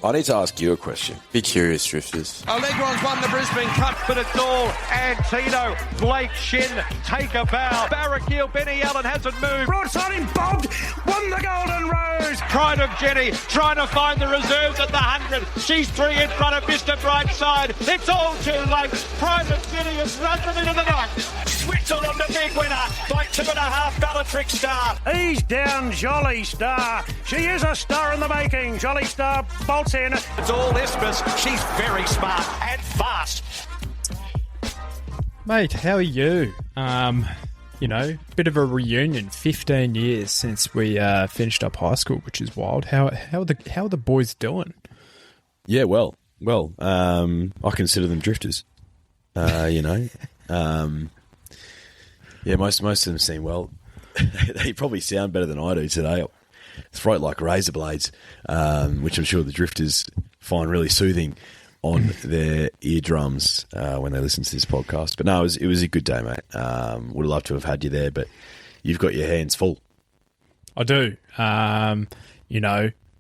I need to ask you a question. Be curious, Drifters. Allegron's won the Brisbane Cup, but it's all Antino. Blake Shin, take a bow. Barraquil, Benny Allen hasn't moved. Broadside him, bobbed, won the Golden Rose. Pride of Jenny, trying to find the reserves at the 100. She's 3 in front of Mr. Brightside. It's all too late. Pride of Jenny has run them into the night. Switzerland, the big winner, by 2.5 Bellatrix Star. He's down, Jolly Star. She is a star in the making. Jolly Star bolts in. It's all Isthmus. She's very smart and fast. Mate, how are you? Bit of a reunion. 15 years since we finished up high school, which is wild. How are the boys doing? Yeah, well, I consider them drifters. Yeah, most of them seem well. They probably sound better than I do today. Throat like razor blades, which I'm sure the drifters find really soothing on their eardrums when they listen to this podcast. But no, it was a good day, mate. Would have loved to have had you there, but you've got your hands full. I do.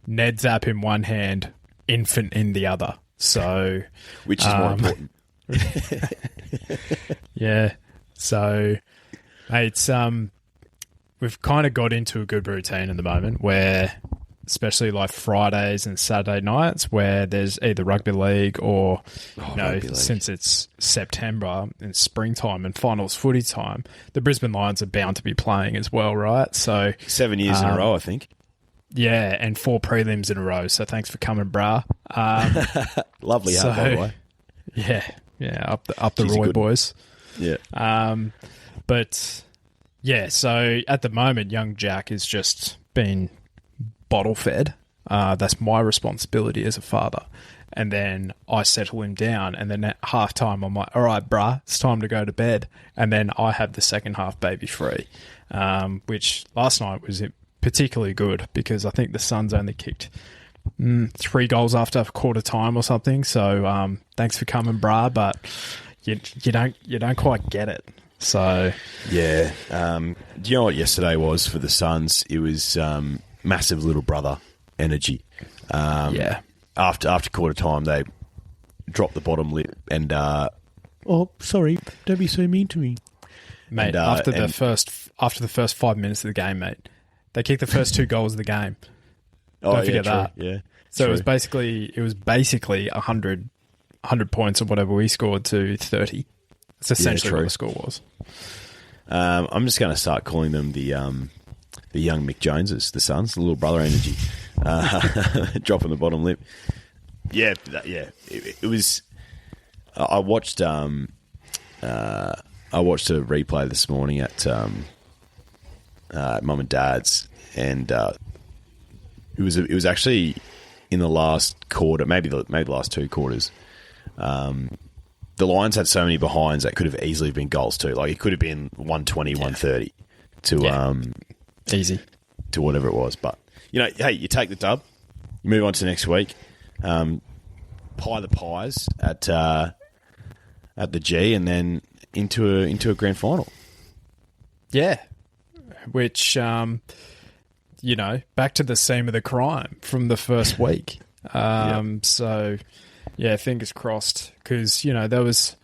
Ned's app in one hand, infant in the other. So, which is more important. Yeah. So, mate, we've kind of got into a good routine at the moment where, especially like Fridays and Saturday nights, where there's either rugby league or, since it's September and springtime and finals footy time, the Brisbane Lions are bound to be playing as well, right? So 7 years in a row, I think. Yeah, and 4 prelims in a row. So thanks for coming, brah. Lovely hat, by the way. Yeah, up the Roy boys. Yeah. But yeah, so at the moment, young Jack is just been bottle fed. That's my responsibility as a father. And then I settle him down, and then at halftime, I'm like, all right, bruh, it's time to go to bed. And then I have the second half baby free, which last night was particularly good because I think the Suns only kicked 3 goals after quarter time or something. So thanks for coming, bruh, but you don't quite get it. So yeah, do you know what yesterday was for the Suns? It was massive little brother energy. Yeah. After quarter time, they dropped the bottom lip and oh, sorry, don't be so mean to me, mate. After the first 5 minutes of the game, mate, they kicked the first 2 goals of the game. Don't forget that. Yeah. So it was basically 100 points or whatever we scored to 30. That's essentially what the score was. I'm just going to start calling them the young Mick Joneses, the Suns, the little brother energy, dropping the bottom lip. Yeah, it was. I watched a replay this morning at Mum and Dad's, and it was actually in the last quarter, maybe the last 2 quarters. The Lions had so many behinds that could have easily been goals too. Like it could have been 120, 130 to easy to whatever it was. But hey, you take the dub, you move on to next week. Pie the pies at the G, and then into a grand final. Yeah, which back to the scene of the crime from the first week. So. Yeah, fingers crossed, because, I was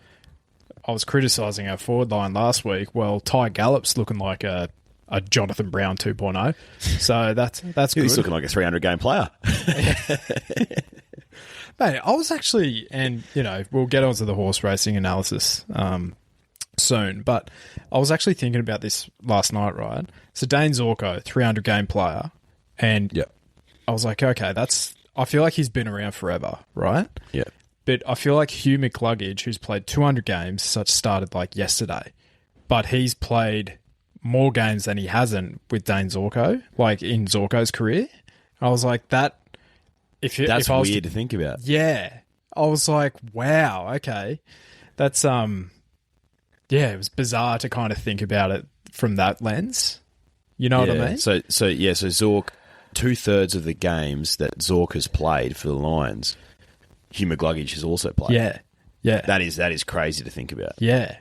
criticising our forward line last week. Well, Ty Gallop's looking like a Jonathan Brown 2.0, so that's good. He's looking like a 300-game player. Mate, I was actually, and, we'll get onto the horse racing analysis soon, but I was actually thinking about this last night, right? So Dane Zorko, 300-game player, and I was like, okay, I feel like he's been around forever, right? Yeah. But I feel like Hugh McCluggage, who's played 200 games, started like yesterday. But he's played more games than he hasn't with Dane Zorko, like in Zorko's career. I was like, that's weird to think about. Yeah. I was like, wow, okay. That's, it was bizarre to kind of think about it from that lens. You know what I mean? So Zork, 2/3 of the games that Zork has played for the Lions, Hugh McCluggage has also played. Yeah. That is crazy to think about. Yeah.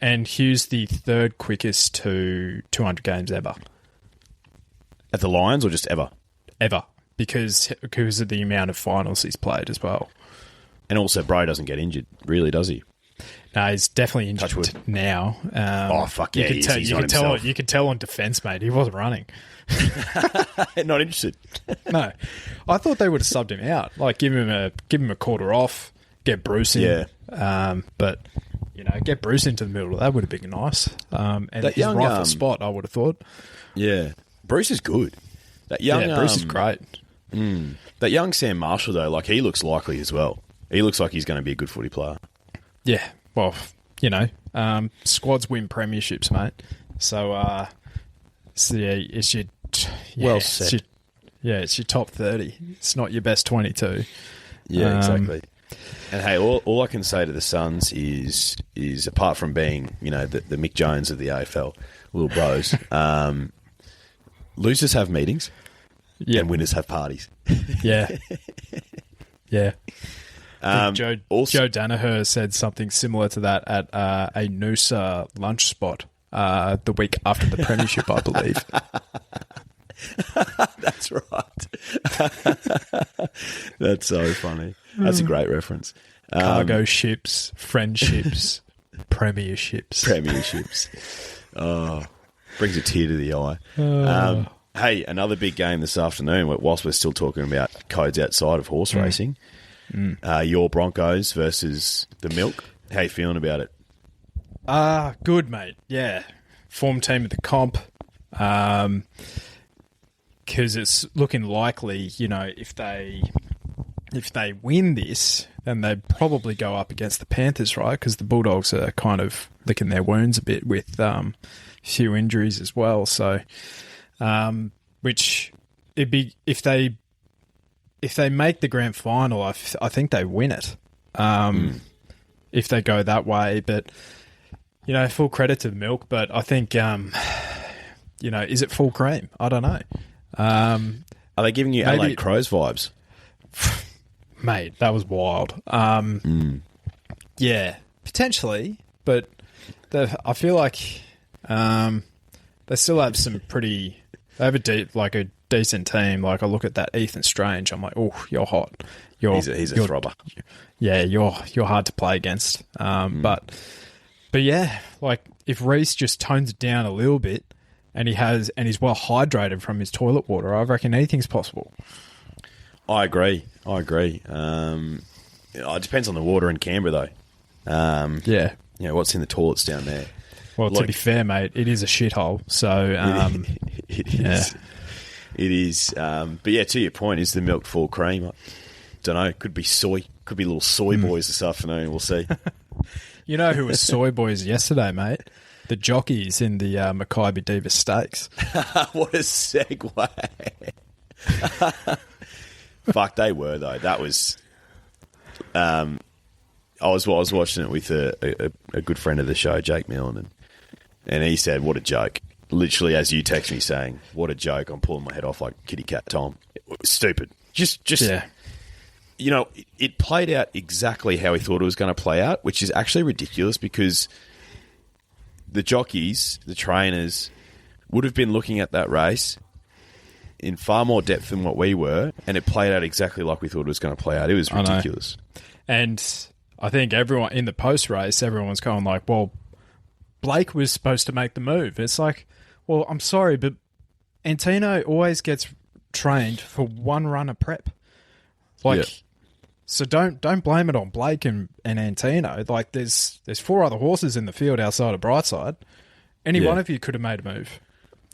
And Hugh's the 3rd quickest to 200 games ever. At the Lions or just ever? Ever. because of the amount of finals he's played as well. And also, Bro doesn't get injured, really, does he? No, he's definitely injured now. Fuck yeah, he's not himself. You could tell on defence, mate, he wasn't running. Not interested. No, I thought they would have subbed him out, like give him a quarter off, get Bruce in. Yeah. But get Bruce into the middle. That would have been nice. And that his young rifle spot, I would have thought. Yeah, Bruce is good. That young Bruce is great. That young Sam Marshall though, like he looks likely as well. He looks like he's going to be a good footy player. Yeah, well, squads win premierships, mate. So, it's your well set. It's your top 30. It's not your best 22. Yeah, exactly. And hey, all I can say to the Suns is apart from being the Mick Jones of the AFL, little bros, losers have meetings, and winners have parties. Yeah, yeah. Joe Danaher said something similar to that at a Noosa lunch spot the week after the premiership, I believe. That's right. That's so funny. That's a great reference. Cargo ships, friendships, premierships. Oh, brings a tear to the eye. Hey, another big game this afternoon, whilst we're still talking about codes outside of horse racing. Your Broncos versus the Milk. How you feeling about it? Good, mate. Yeah. Form team of the comp. Because it's looking likely, if they win this, then they'd probably go up against the Panthers, right? Because the Bulldogs are kind of licking their wounds a bit with a few injuries as well. So, which it'd be if they make the grand final, I think they win it. If they go that way, but full credit to the Milk. But I think is it full cream? I don't know. Are they giving you Adelaide Crows vibes? Mate, that was wild. Yeah, potentially, but I feel like they still have some pretty. They have a decent team. Like I look at that Ethan Strange, I'm like, oh, you're hot. He's a throbber. Yeah, you're hard to play against. But yeah, like if Reece just tones it down a little bit, and he's well hydrated from his toilet water, I reckon anything's possible. I agree. It depends on the water in Canberra, though. Yeah. What's in the toilets down there? Well, to be fair, mate, it is a shithole. So, it is. It is. But yeah, to your point, is the Milk full cream? I don't know. Could be soy. Could be little soy boys this afternoon. We'll see. You know who was soy boys yesterday, mate? The jockeys in the Makybe Diva Stakes. What a segue. Fuck, they were, though. That was... I was watching it with a good friend of the show, Jake Millen, and he said, what a joke. Literally, as you text me saying, what a joke, I'm pulling my head off like Kitty Cat Tom. It was stupid. Just yeah. It played out exactly how he thought it was going to play out, which is actually ridiculous because the jockeys, the trainers, would have been looking at that race in far more depth than what we were, and it played out exactly like we thought it was going to play out. It was ridiculous. And I think everyone in the post-race, everyone's going like, well, Blake was supposed to make the move. It's like, well, I'm sorry, but Antino always gets trained for one run of prep. So don't blame it on Blake and Antino. Like, there's 4 other horses in the field outside of Brightside. Any one of you could have made a move.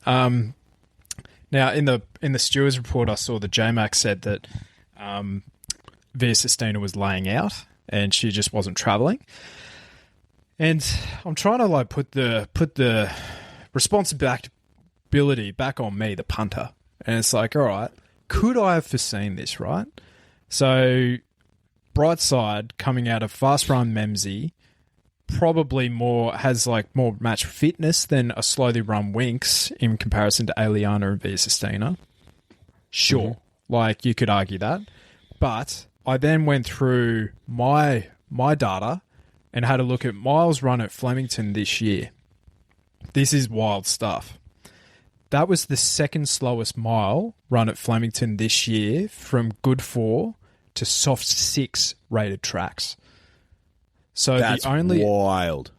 Now, in the stewards report, I saw that J-Mac said that Via Sistina was laying out and she just wasn't travelling. And I'm trying to put the responsibility back on me, the punter. And it's like, all right, could I have foreseen this, right? So Brightside coming out of fast run Memsey probably has more match fitness than a slowly run Winx in comparison to Aliana and Via Sistina. Sure. Mm-hmm. You could argue that. But I then went through my data and had a look at miles run at Flemington this year. This is wild stuff. That was the second slowest mile run at Flemington this year from good 4 to soft 6 rated tracks. So That's wild.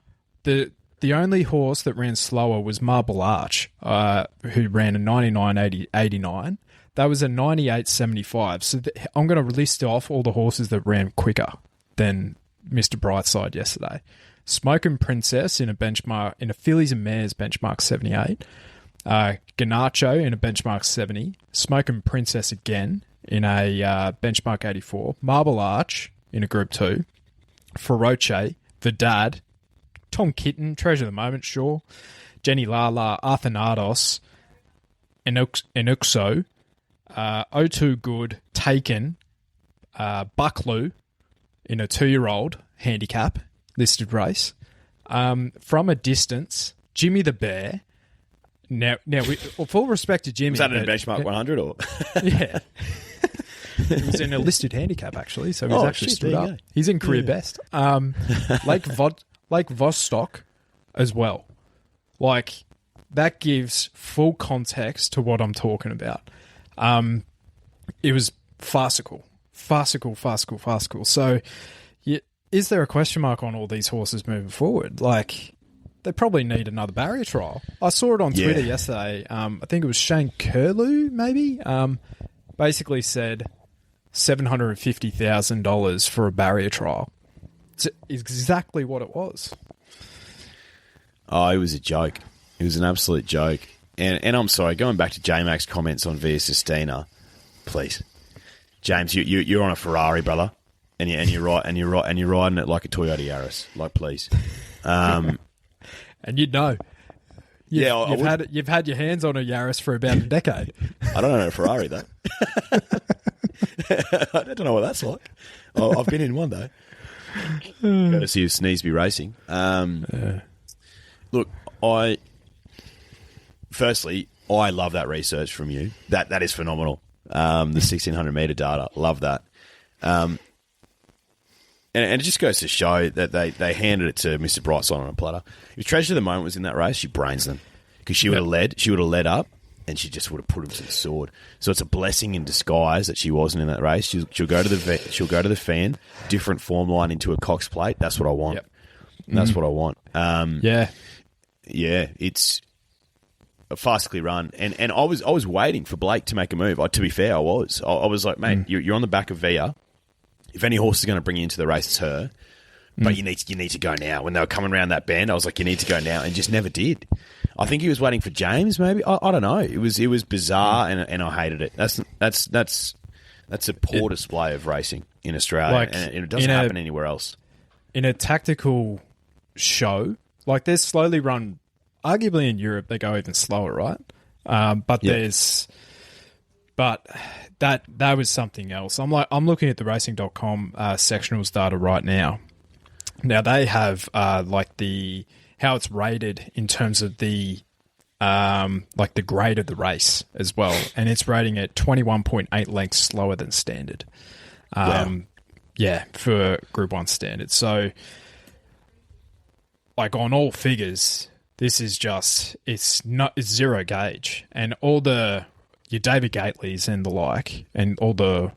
The only horse that ran slower was Marble Arch, who ran a 99.89. That was a 98.75. So I'm going to list off all the horses that ran quicker than Mr. Brightside yesterday. Smokin' Princess in a Fillies and Mares benchmark 78. Ganacho in a benchmark 70. Smokin' Princess again in a benchmark 84. Marble Arch in a Group 2. Feroce, The Dad, Tom Kitten, Treasure of the Moment, sure. Jenny Lala, Arthur Nardos, Enuxo, O2 Good, Taken, Bucklew in a 2-year-old handicap listed race. From a distance, Jimmy the Bear. Now, full respect to Jimmy. Was that in a benchmark 100 or? Yeah. He was in a listed handicap, actually, so he's actually stood up. He's in career best. Lake Vostok as well. Like, that gives full context to what I'm talking about. It was farcical. So, is there a question mark on all these horses moving forward? Like, they probably need another barrier trial. I saw it on Twitter yesterday. I think it was Shane Curlew, maybe, basically said $750,000 for a barrier trial. It's exactly what it was. Oh, it was a joke. It was an absolute joke. And I'm sorry, going back to J-Mac's comments on Via Sistina, please, James, you're on a Ferrari, brother, and you're riding it like a Toyota Yaris. Like, please. And you'd know. You've had your hands on a Yaris for about a decade. I don't know a Ferrari though. I don't know what that's like. I've been in one though. Go to see Sneesby Racing. Look, I love that research from you. That is phenomenal. The 1600 metre data, love that. And it just goes to show that they handed it to Mr. Brightside on a platter. If Treasure of the Moment was in that race, she brains them because she would have led. She would have led up, and she just would have put him to the sword. So it's a blessing in disguise that she wasn't in that race. She'll go to the fan, different form line into a Cox plate. That's what I want. Yep. That's what I want. It's a farcically run, and I was waiting for Blake to make a move. To be fair, I was like, mate, you're on the back of Via. If any horse is going to bring you into the race, it's her. But you need to go now. When they were coming around that bend, I was like, you need to go now, and just never did. I think he was waiting for James, maybe. I don't know. It was bizarre, and I hated it. That's a poor display of racing in Australia, and it doesn't happen anywhere else. In a tactical show, like there's slowly run. Arguably in Europe, they go even slower, right? But that was something else. I'm looking at the racing.com sectionals data right now. Now they have how it's rated in terms of the the grade of the race as well, and it's rating at 21.8 lengths slower than standard. For Group 1 standard. So, like on all figures, this is just it's zero gauge, and all your David Gately's and the like, and all the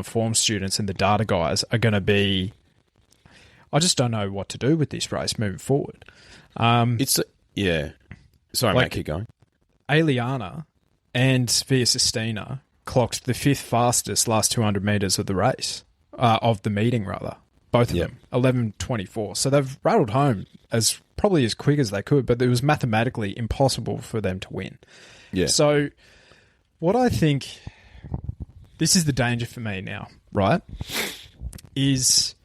form students and the data guys are going to be. I just don't know what to do with this race moving forward. Sorry, mate, keep going. Aliana and Via Sistina clocked the 5th fastest last 200 metres of the race, of the meeting rather. Both of them, 11:24. So they've rattled home probably as quick as they could, but it was mathematically impossible for them to win. Yeah. So what I think, this is the danger for me now, right, is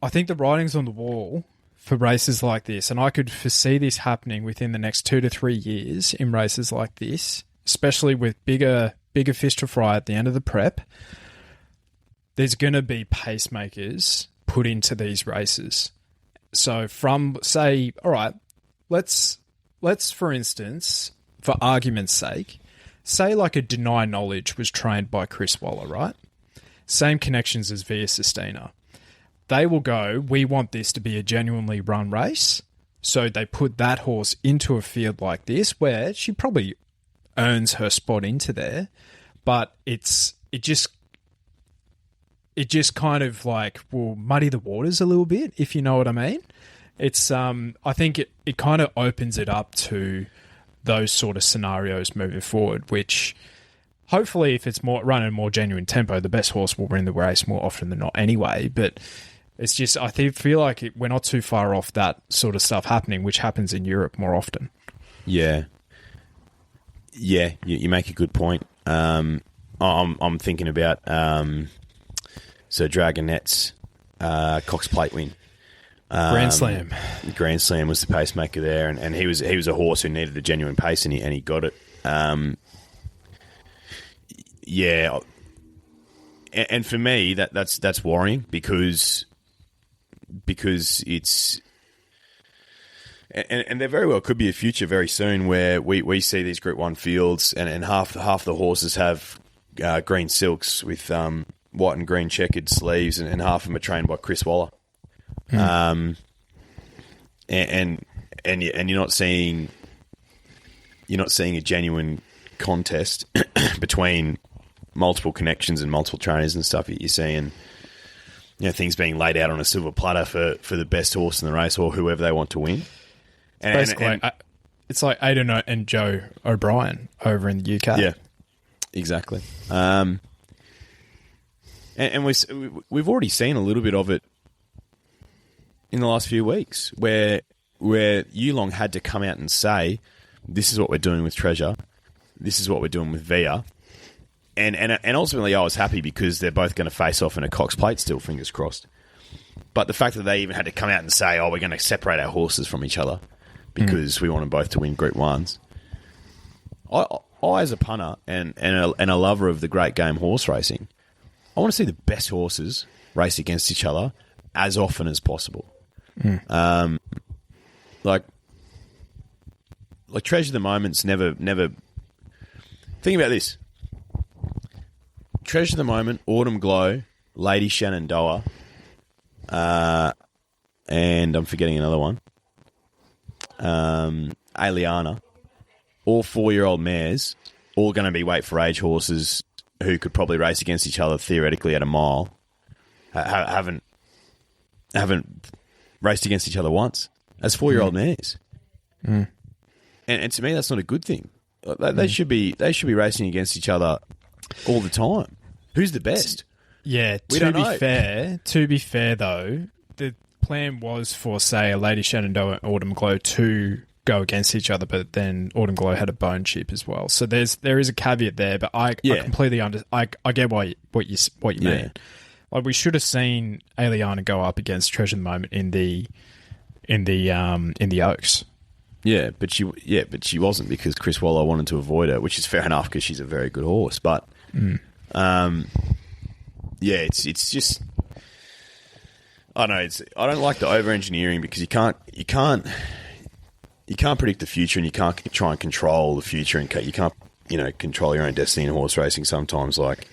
I think the writing's on the wall for races like this, and I could foresee this happening within the next 2 to 3 years in races like this, especially with bigger fish to fry at the end of the prep. There's going to be pacemakers put into these races. So say, all right, let's for instance, for argument's sake, say like a Deny Knowledge was trained by Chris Waller, right? Same connections as Via Sistina. They will go, we want this to be a genuinely run race. So they put that horse into a field like this where she probably earns her spot into there, but it just kind of like will muddy the waters a little bit, if you know what I mean. It's I think it kind of opens it up to those sort of scenarios moving forward, which hopefully if it's more running more genuine tempo, the best horse will win the race more often than not anyway. But it's just, feel like we're not too far off that sort of stuff happening, which happens in Europe more often. Yeah. Yeah, you make a good point. I'm thinking about Sir Dragonette's Cox Plate win. Grand Slam. Grand Slam was the pacemaker there, and he was a horse who needed a genuine pace, and he got it. Yeah, and for me that's worrying because it's and there very well could be a future very soon where we see these Group 1 fields and half the horses have green silks with white and green checkered sleeves, and half of them are trained by Chris Waller. And you're not seeing a genuine contest between multiple connections and multiple trainers and stuff. You're seeing things being laid out on a silver platter for the best horse in the race or whoever they want to win. Basically, it's like Aidan and Joe O'Brien over in the UK. Yeah, exactly. And we've already seen a little bit of it in the last few weeks, where Yulong had to come out and say, "This is what we're doing with Treasure. This is what we're doing with Via," and ultimately, I was happy because they're both going to face off in a Cox Plate still, fingers crossed. But the fact that they even had to come out and say, "Oh, we're going to separate our horses from each other because we want them both to win Group 1s," I as a punter and a lover of the great game horse racing, I want to see the best horses race against each other as often as possible. Like Treasure of the Moment's never. Think about this: Treasure of the Moment, Autumn Glow, Lady Shenandoah, and I'm forgetting another one. Aliana, all 4-year-old mares, all going to be weight for age horses who could probably race against each other theoretically at a mile. Haven't raced against each other once as 4-year-old mares, and to me that's not a good thing. They should be racing against each other all the time. Who's the best? Yeah, to be fair though, the plan was for, say, a Lady Shenandoah and Autumn Glow to go against each other, but then Autumn Glow had a bone chip as well. So there is a caveat there, but I completely I get what you mean. Like, we should have seen Aliana go up against Treasure of the Moment in the Oaks. Yeah, but she wasn't because Chris Waller wanted to avoid her, which is fair enough because she's a very good horse. But it's just, I don't know. I don't like the over engineering because you can't predict the future, and you can't try and control the future, and you can't control your own destiny in horse racing sometimes. Like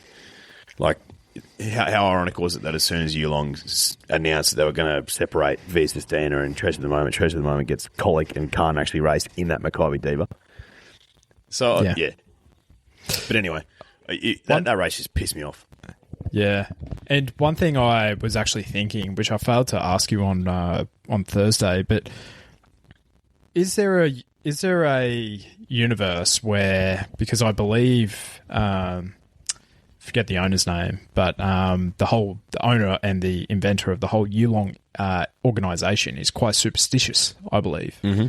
how ironic was it that as soon as Yulong announced that they were going to separate V's Dana and Treasure of the Moment gets colic and can't actually race in that Makybe Diva. So, yeah. But anyway, that race just pissed me off. Yeah. And one thing I was actually thinking, which I failed to ask you on Thursday, but is there a universe where, because I believe... forget the owner's name, but the owner and the inventor of the whole Yulong organisation is quite superstitious, I believe. Mm-hmm.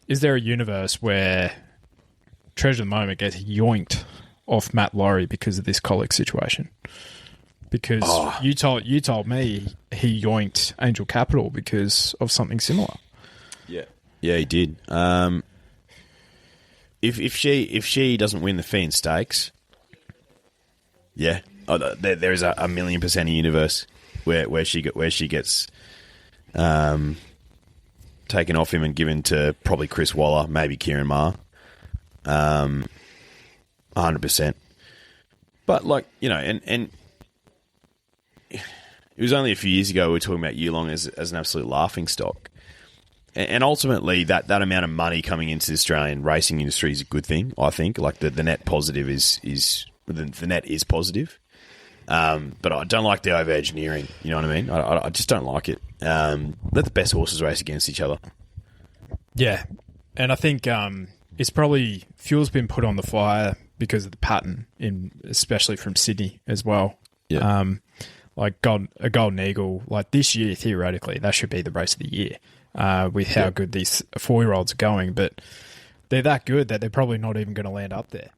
Is there a universe where Treasure of the Moment gets yoinked off Matt Laurie because of this colic situation? Because you told me he yoinked Angel Capital because of something similar. Yeah, he did. If she doesn't win the Fee and Stakes. Yeah, there is a 1,000,000% a universe where she gets taken off him and given to probably Chris Waller, maybe Kieran Maher, 100%. But and it was only a few years ago we were talking about Yulong as an absolute laughing stock. And ultimately, that amount of money coming into the Australian racing industry is a good thing, I think. Like, the net positive is the net is positive. But I don't like the over-engineering, you know what I mean? I just don't like it. Let the best horses race against each other. Yeah, and I think it's probably fuel's been put on the fire because of the pattern, especially from Sydney as well. Yeah. Like a Golden Eagle, like this year, theoretically, that should be the race of the year with how good these 4-year-olds are going. But they're that good that they're probably not even going to land up there.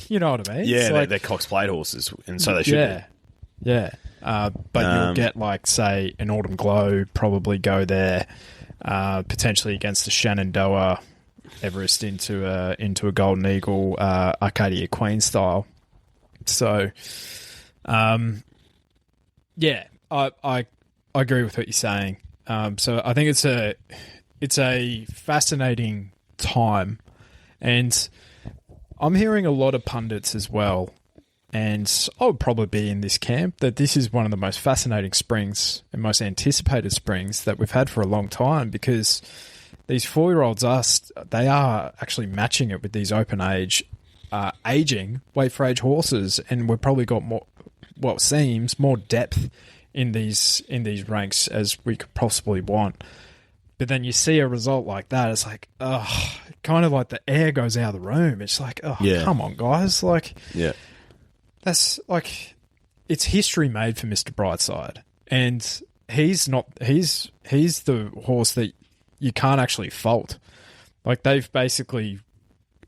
You know what I mean? Yeah, they're Cox Plate horses, and so they should be. Yeah. But you'll get, like, say, an Autumn Glow probably go there, potentially against the Shenandoah Everest into a Golden Eagle, Arcadia Queen style. So, yeah, I agree with what you're saying. So I think it's a fascinating time, and I'm hearing a lot of pundits as well, and I would probably be in this camp, that this is one of the most fascinating springs and most anticipated springs that we've had for a long time, because these 4-year-olds they are actually matching it with these open age, aging weight for age horses, and we've probably got more, what seems more depth in these ranks as we could possibly want. But then you see a result like that, it's like, oh, kind of like the air goes out of the room. It's like, oh, come on, guys. Like, that's like, it's history made for Mr. Brightside. And he's the horse that you can't actually fault. Like, they've basically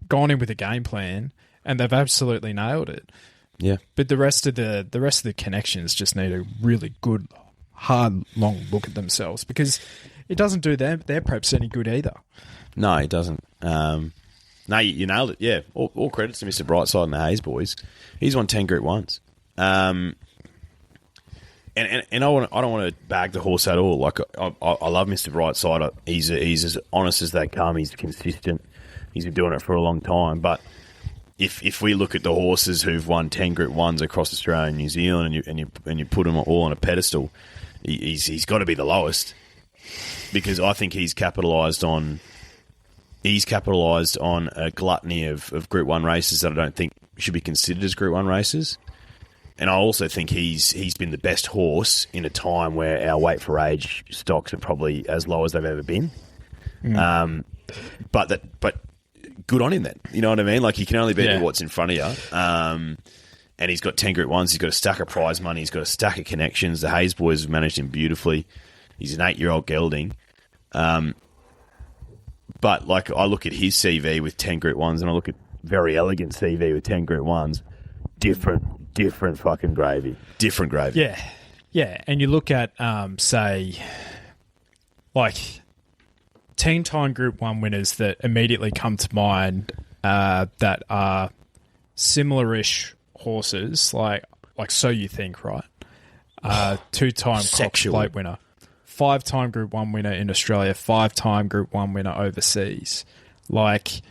gone in with a game plan and they've absolutely nailed it. Yeah. But the rest of the connections just need a really good, hard, long look at themselves, because it doesn't do their preps any good either. No, it doesn't. No, you nailed it. Yeah, all credits to Mr. Brightside and the Hayes boys. He's won 10 Group 1s. And I don't want to bag the horse at all. Like, I love Mr. Brightside. He's as honest as they come. He's consistent. He's been doing it for a long time. But if we look at the horses who've won 10 Group 1s across Australia and New Zealand, and you put them all on a pedestal, he's got to be the lowest, because I think he's capitalised on a gluttony of Group 1 races that I don't think should be considered as Group 1 races. And I also think he's been the best horse in a time where our weight for age stocks are probably as low as they've ever been. But good on him then. You know what I mean? Like, he can only beat what's in front of you. And he's got 10 Group 1s. He's got a stack of prize money. He's got a stack of connections. The Hayes boys have managed him beautifully. He's an 8-year-old gelding. But, like, I look at his CV with 10 Group 1s, and I look at Very Elegant CV with 10 Group 1s. Different fucking gravy. Different gravy. Yeah. Yeah. And you look at, say, like, Teen Time Group 1 winners that immediately come to mind that are similar-ish horses, like So You Think, right? 2-time Cox Plate winner. 5-time Group 1 winner in Australia, 5-time Group 1 winner overseas. Like,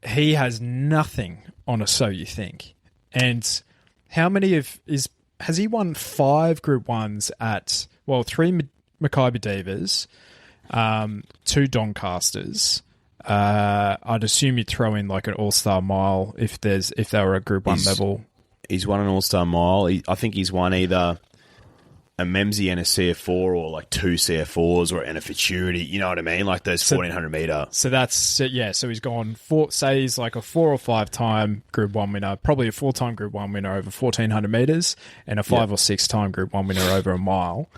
he has nothing on a So You Think. And how many has he won 5 Group 1s at, 3 Makybe Divas, 2 Doncasters. I'd assume you'd throw in like an All-Star Mile if they were a Group 1 level. He's won an All-Star Mile. I think he's won either a Memsey and a CF4, or like 2 CF4s and a Futurity. You know what I mean? Like those 1400 metre. So that's, so he's gone say he's like a 4 or 5-time Group 1 winner, probably a 4-time Group 1 winner over 1400 metres, and a 5 or 6-time Group 1 winner over a mile.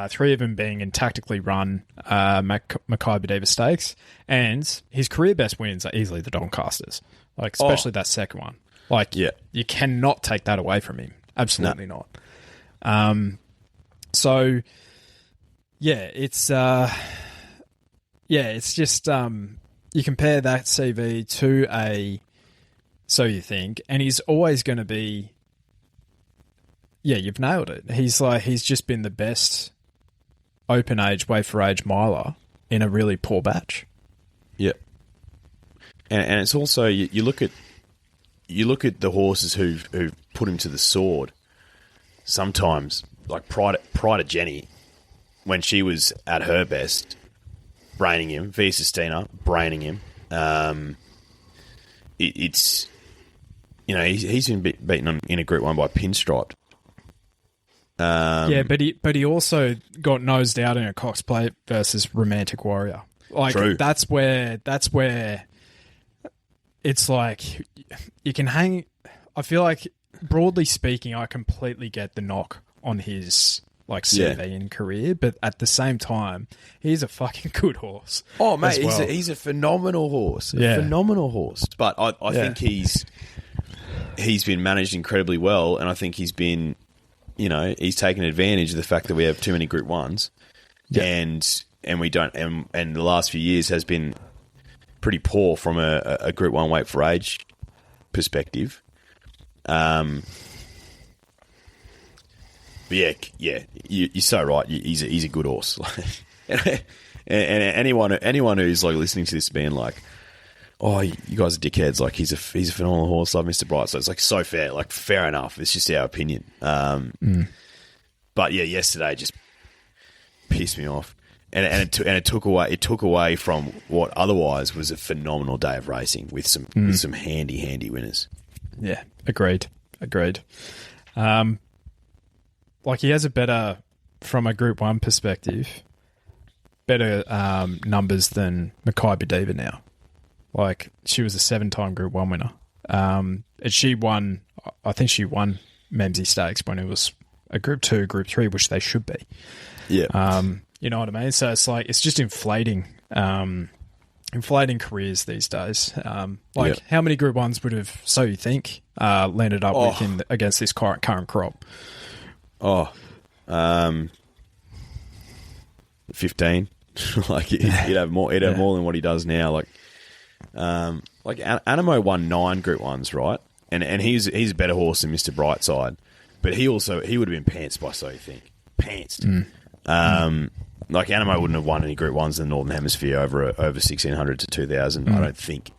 3 of them being in tactically run Makybe Diva Stakes. And his career best wins are easily the Doncasters, like especially that second one. Like, you cannot take that away from him. Absolutely not. So, it's just you compare that CV to a So You Think, and he's always going to be. Yeah, you've nailed it. He's just been the best open age, weight for age miler in a really poor batch. Yeah, and it's also you look at the horses who've put him to the sword. Sometimes, like Pride of Jenny, when she was at her best, braining him. Via Sistina, braining him. It's he's been beaten in a Group 1 by Pinstriped. But he also got nosed out in a Cox Plate versus Romantic Warrior. Like True. that's where it's like you can hang. I feel like, broadly speaking, I completely get the knock on his CV and career, but at the same time, he's a fucking good horse. Oh mate, he's a phenomenal horse. Phenomenal horse. But I think he's been managed incredibly well, and I think he's been, he's taken advantage of the fact that we have too many Group 1s, and we don't, and the last few years has been pretty poor from a Group 1 weight for age perspective. But you're so right. He's a good horse. and anyone who's listening to this being like, "Oh, you guys are dickheads," he's a phenomenal horse. Love Mr. Bright. So it's so fair. Fair enough. It's just our opinion. But yesterday just pissed me off, and it took away from what otherwise was a phenomenal day of racing with some handy winners. Yeah, agreed. He has a better, from a Group 1 perspective, better numbers than Makybe Diva now. She was a 7-time Group 1 winner. And she won, I think she won Memsie Stakes when it was a Group 2, Group 3, which they should be. Yeah. You know what I mean? So it's just inflating careers these days. How many Group 1s would have, so you think, landed up with against this current crop? 15. He'd have more than what he does now. Animo won 9 Group 1s, right? And he's a better horse than Mr. Brightside, but he would have been pantsed by, so you think. Pantsed. Animo wouldn't have won any Group 1s in the Northern Hemisphere over 1,600 to 2,000, I don't think.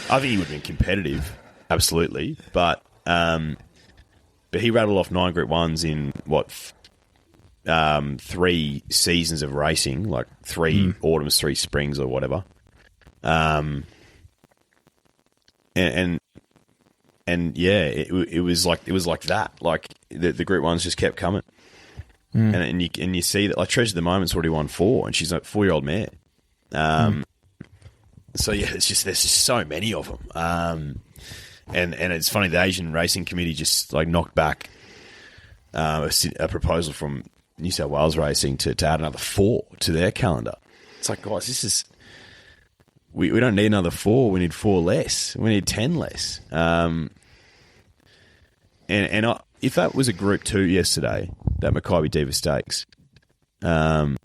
I think he would have been competitive, absolutely, but he rattled off 9 Group 1s in, 3 seasons of racing, 3 autumns, 3 springs or whatever. It was like that. The Group 1s just kept coming. And you see that Treasure of the Moment's already won 4, and she's a 4-year-old mare. So there's just so many of them. And it's funny, the Asian Racing Committee just knocked back a proposal from New South Wales Racing to add another 4 to their calendar. It's guys, this is we don't need another 4. We need 4 less. We need 10 less. If that was a Group 2 yesterday, that Makybe Diva Stakes, do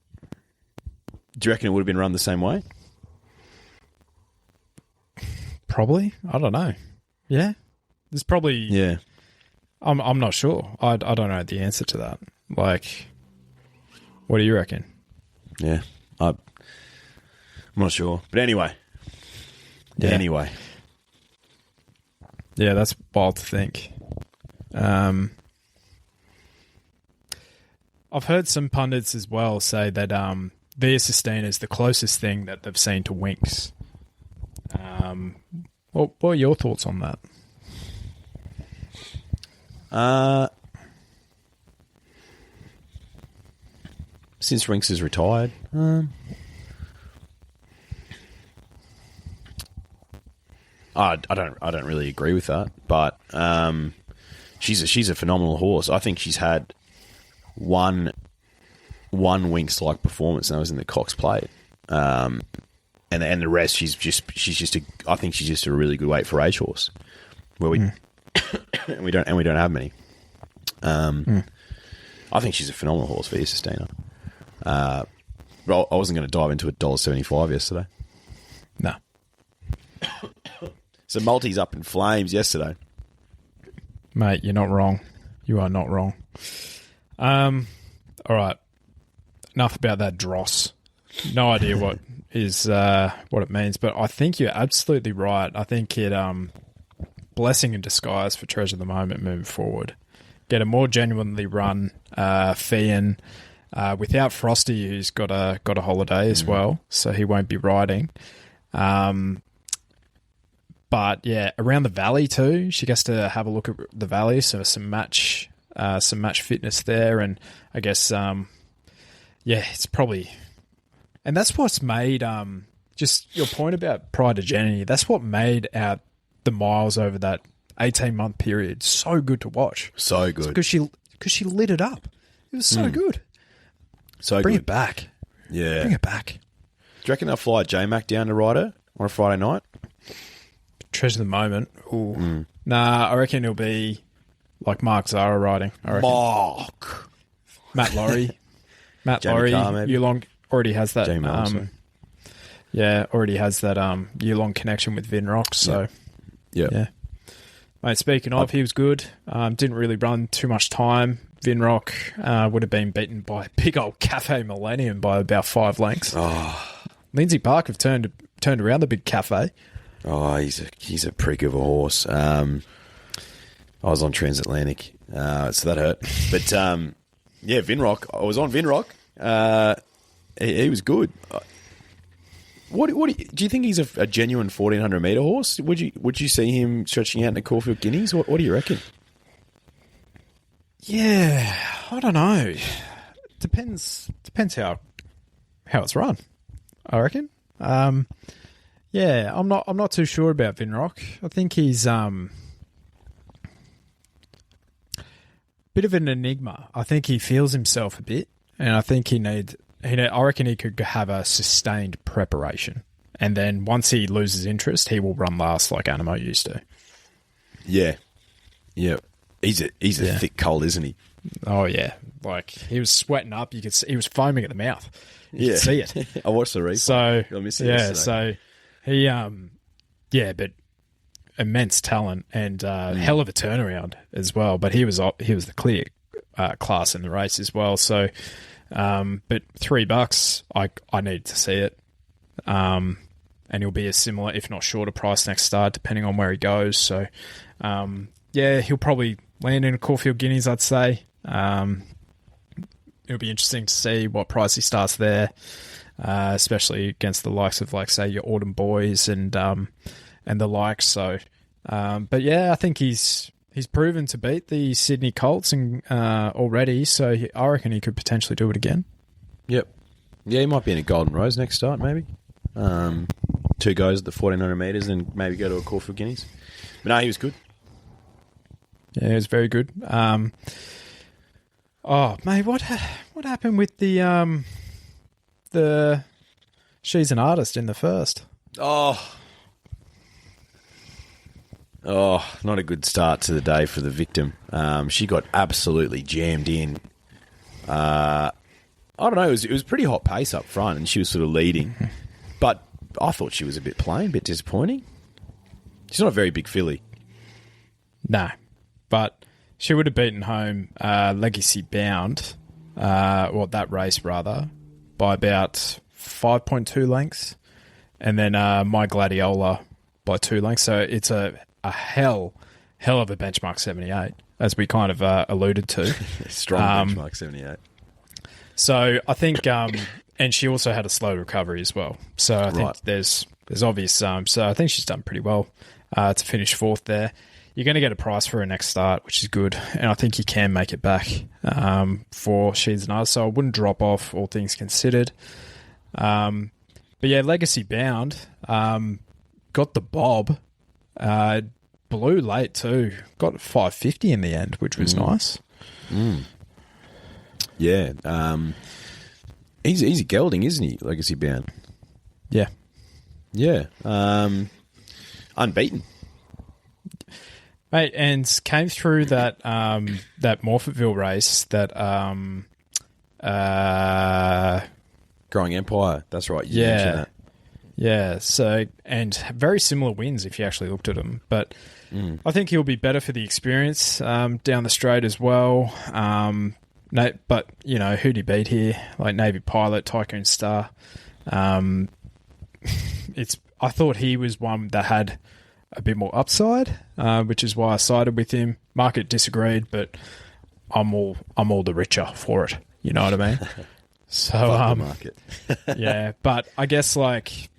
you reckon it would have been run the same way? Probably. I don't know. Yeah. There's probably... Yeah. I'm not sure. I don't know the answer to that. What do you reckon? Yeah. I'm not sure. But anyway. Yeah. Anyway. Yeah, that's wild to think. I've heard some pundits as well say that Via Sistina is the closest thing that they've seen to Winx. What are your thoughts on that? Since Winx is retired, I don't really agree with that, but she's a phenomenal horse. I think she's had one Winx-like performance, and that was in the Cox Plate. And the rest, she's just I think she's just a really good weight for age horse, where we we don't have many. I think she's a phenomenal horse for Sistina. But I wasn't going to dive into $1.75 yesterday. No. So Multi's up in flames yesterday. Mate, you're not wrong. You are not wrong. All right. Enough about that dross. No idea what it means, but I think you're absolutely right. I think it blessing in disguise for Treasure of the Moment moving forward. Get a more genuinely run Fian, without Frosty, who's got a holiday as well, so he won't be riding. But yeah, around the valley too, she gets to have a look at the valley, so some match fitness there, and I guess it's probably, and that's what's made just your point about Pride of Jenny. That's what made out the miles over that 18-month period so good to watch. So good because she lit it up. It was so good. So bring good. it back. Yeah, bring it back. Do you reckon they'll fly J-Mac down to ride her on a Friday night? Treasure the moment. Ooh. Nah, I reckon it'll be like Mark Zara riding. I reckon. Mark. Matt Laurie. Jamie Laurie. Carr, maybe. Yulong already has that. Jamie Mark, already has that Yulong connection with Vinrock. So, yeah. Mate, speaking of, he was good. Didn't really run too much time. Vinrock would have been beaten by big old Cafe Millennium by about 5 lengths. Oh. Lindsay Park have turned around the big Cafe. Oh, he's a prick of a horse. I was on Transatlantic, so that hurt. But Vinrock. I was on Vinrock. He was good. What do you think he's a genuine 1400 metre horse? Would you see him stretching out in the Caulfield Guineas? What do you reckon? Yeah, I don't know. Depends how it's run, I reckon. I'm not too sure about Vinrock. I think he's bit of an enigma. I think he feels himself a bit, and I think I reckon he could have a sustained preparation, and then once he loses interest, he will run last like Animo used to. Yeah. He's a thick cold, isn't he? Oh yeah, like he was sweating up. You could see, he was foaming at the mouth. You could see it. I watched the replay. So I missed it yesterday. So he but immense talent and hell of a turnaround as well. But he was the clear class in the race as well. So, but $3, I need to see it. And he'll be a similar, if not shorter, price next start, depending on where he goes. So, he'll probably land in a Caulfield Guineas, I'd say. It'll be interesting to see what price he starts there, especially against the likes of, like, say, your Autumn Boys and the likes. So, but yeah, I think he's proven to beat the Sydney Colts and already. So I reckon he could potentially do it again. Yep. Yeah, he might be in a Golden Rose next start, maybe. 2 goes at the 1400 metres and maybe go to a Caulfield Guineas. But no, he was good. Yeah, it was very good. Oh, mate, what happened with the She's an Artist in the first? Oh, not a good start to the day for the victim. She got absolutely jammed in. I don't know. It was pretty hot pace up front, and she was sort of leading. But I thought she was a bit plain, a bit disappointing. She's not a very big filly. No, but she would have beaten home Legacy Bound, that race rather, by about 5.2 lengths, and then My Gladiola by 2 lengths. So it's a hell of a benchmark 78, as we kind of alluded to. Strong benchmark 78. So I think, and she also had a slow recovery as well. So I think there's obvious. So I think she's done pretty well to finish 4th there. You're going to get a price for her next start, which is good, and I think you can make it back for She's an Artist. So I wouldn't drop off, all things considered. But yeah, Legacy Bound got the bob. Blew late too. Got 550 in the end, which was nice. Yeah. He's a gelding, isn't he, Legacy Bound? Yeah. Yeah. Unbeaten. Mate, and came through that that Morphettville race that Growing Empire. That's right. You mentioned that. Yeah, so, and very similar wins if you actually looked at them. But I think he'll be better for the experience down the straight as well. But, you know, who'd he beat here? Like Navy Pilot, Tycoon Star. I thought he was one that had a bit more upside, which is why I sided with him. Market disagreed, but I'm all the richer for it. You know what I mean? So, Fuck the market. yeah, but I guess like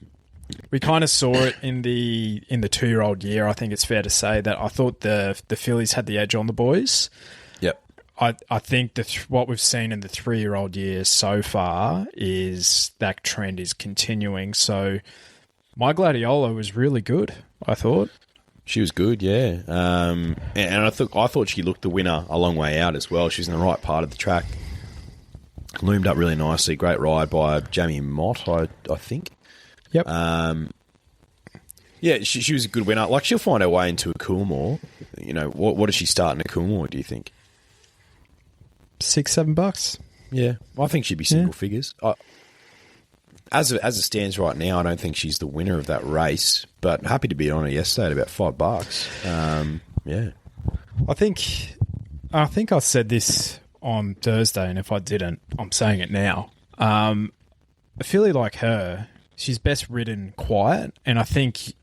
we kind of saw it in the 2-year-old year. I think it's fair to say that I thought the fillies had the edge on the boys. Yep. I think what we've seen in the 3-year-old year so far is that trend is continuing. So my Gladiola was really good, I thought. She was good, yeah. And I thought she looked the winner a long way out as well. She was in the right part of the track. Loomed up really nicely. Great ride by Jamie Mott, I think. Yep. Yeah, she was a good winner. Like, she'll find her way into a Coolmore. You know, what does she start in a Coolmore, do you think? $6-7. Yeah. I think she'd be single figures. As it stands right now, I don't think she's the winner of that race, but happy to be on her yesterday at about $5. Yeah. I think I said this on Thursday, and if I didn't, I'm saying it now. A filly like her, she's best ridden quiet, and I think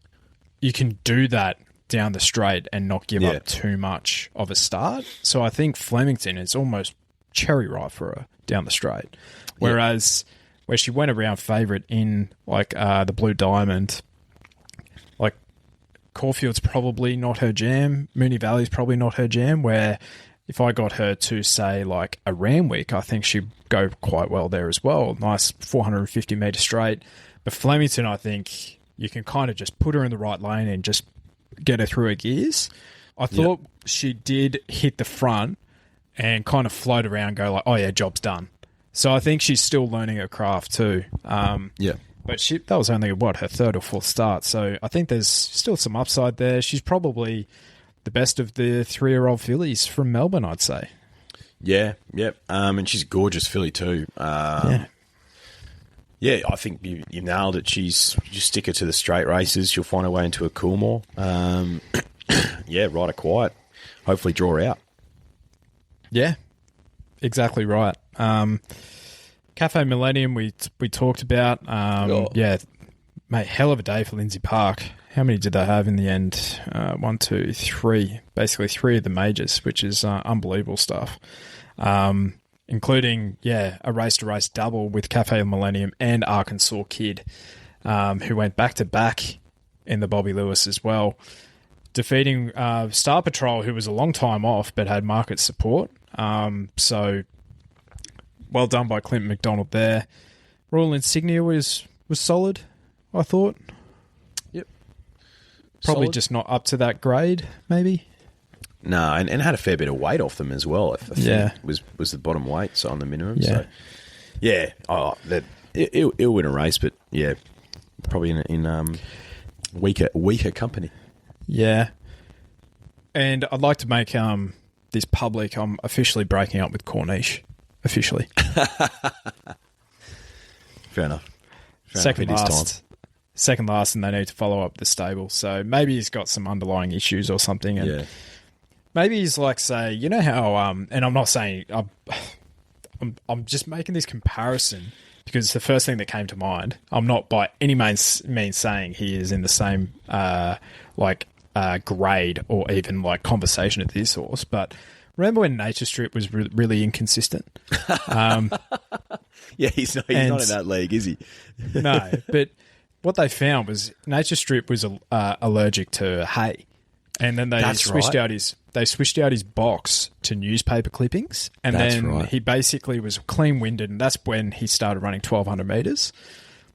you can do that down the straight and not give up too much of a start. So I think Flemington is almost cherry ripe for her down the straight. Whereas where she went around favourite in like the Blue Diamond, like Caulfield's probably not her jam, Moonee Valley's probably not her jam, where if I got her to, say, like a Randwick, I think she'd go quite well there as well. Nice 450-metre straight. But Flemington, I think you can kind of just put her in the right lane and just get her through her gears. I thought she did hit the front and kind of float around, go like, oh, yeah, job's done. So I think she's still learning her craft too. But that was only, her third or fourth start. So I think there's still some upside there. She's probably the best of the 3-year-old fillies from Melbourne, I'd say. Yeah, yep. And she's a gorgeous filly too. Yeah, I think you nailed it. Just stick her to the straight races. She'll find her way into a Coolmore. Ride her quiet. Hopefully draw her out. Yeah, exactly right. Cafe Millennium we talked about. Mate, hell of a day for Lindsay Park. How many did they have in the end? 1, 2, 3. Basically 3 of the majors, which is unbelievable stuff. Including, a race-to-race double with Cafe Millennium and Arkansas Kid, who went back-to-back in the Bobby Lewis as well, defeating Star Patrol, who was a long time off but had market support. So, well done by Clinton McDonald there. Royal Insignia was solid, I thought. Yep. Probably Solid. just not up to that grade, maybe. No, and had a fair bit of weight off them as well. I think was the bottom weight, so on the minimum. Yeah. So, it'll win a race, but probably in weaker company. Yeah. And I'd like to make this public. I'm officially breaking up with Corniche. Officially. Fair enough. Second last, and they need to follow up the stable. So maybe he's got some underlying issues or something. And maybe he's like, say, you know how, and I'm not saying, I'm just making this comparison because it's the first thing that came to mind. I'm not by any means saying he is in the same, grade or even like conversation of this horse, but remember when Nature Strip was really inconsistent? He's not in that league, is he? No, but what they found was Nature Strip was allergic to hay, and then they switched out his box to newspaper clippings, and he basically was clean winded, and that's when he started running 1,200 meters.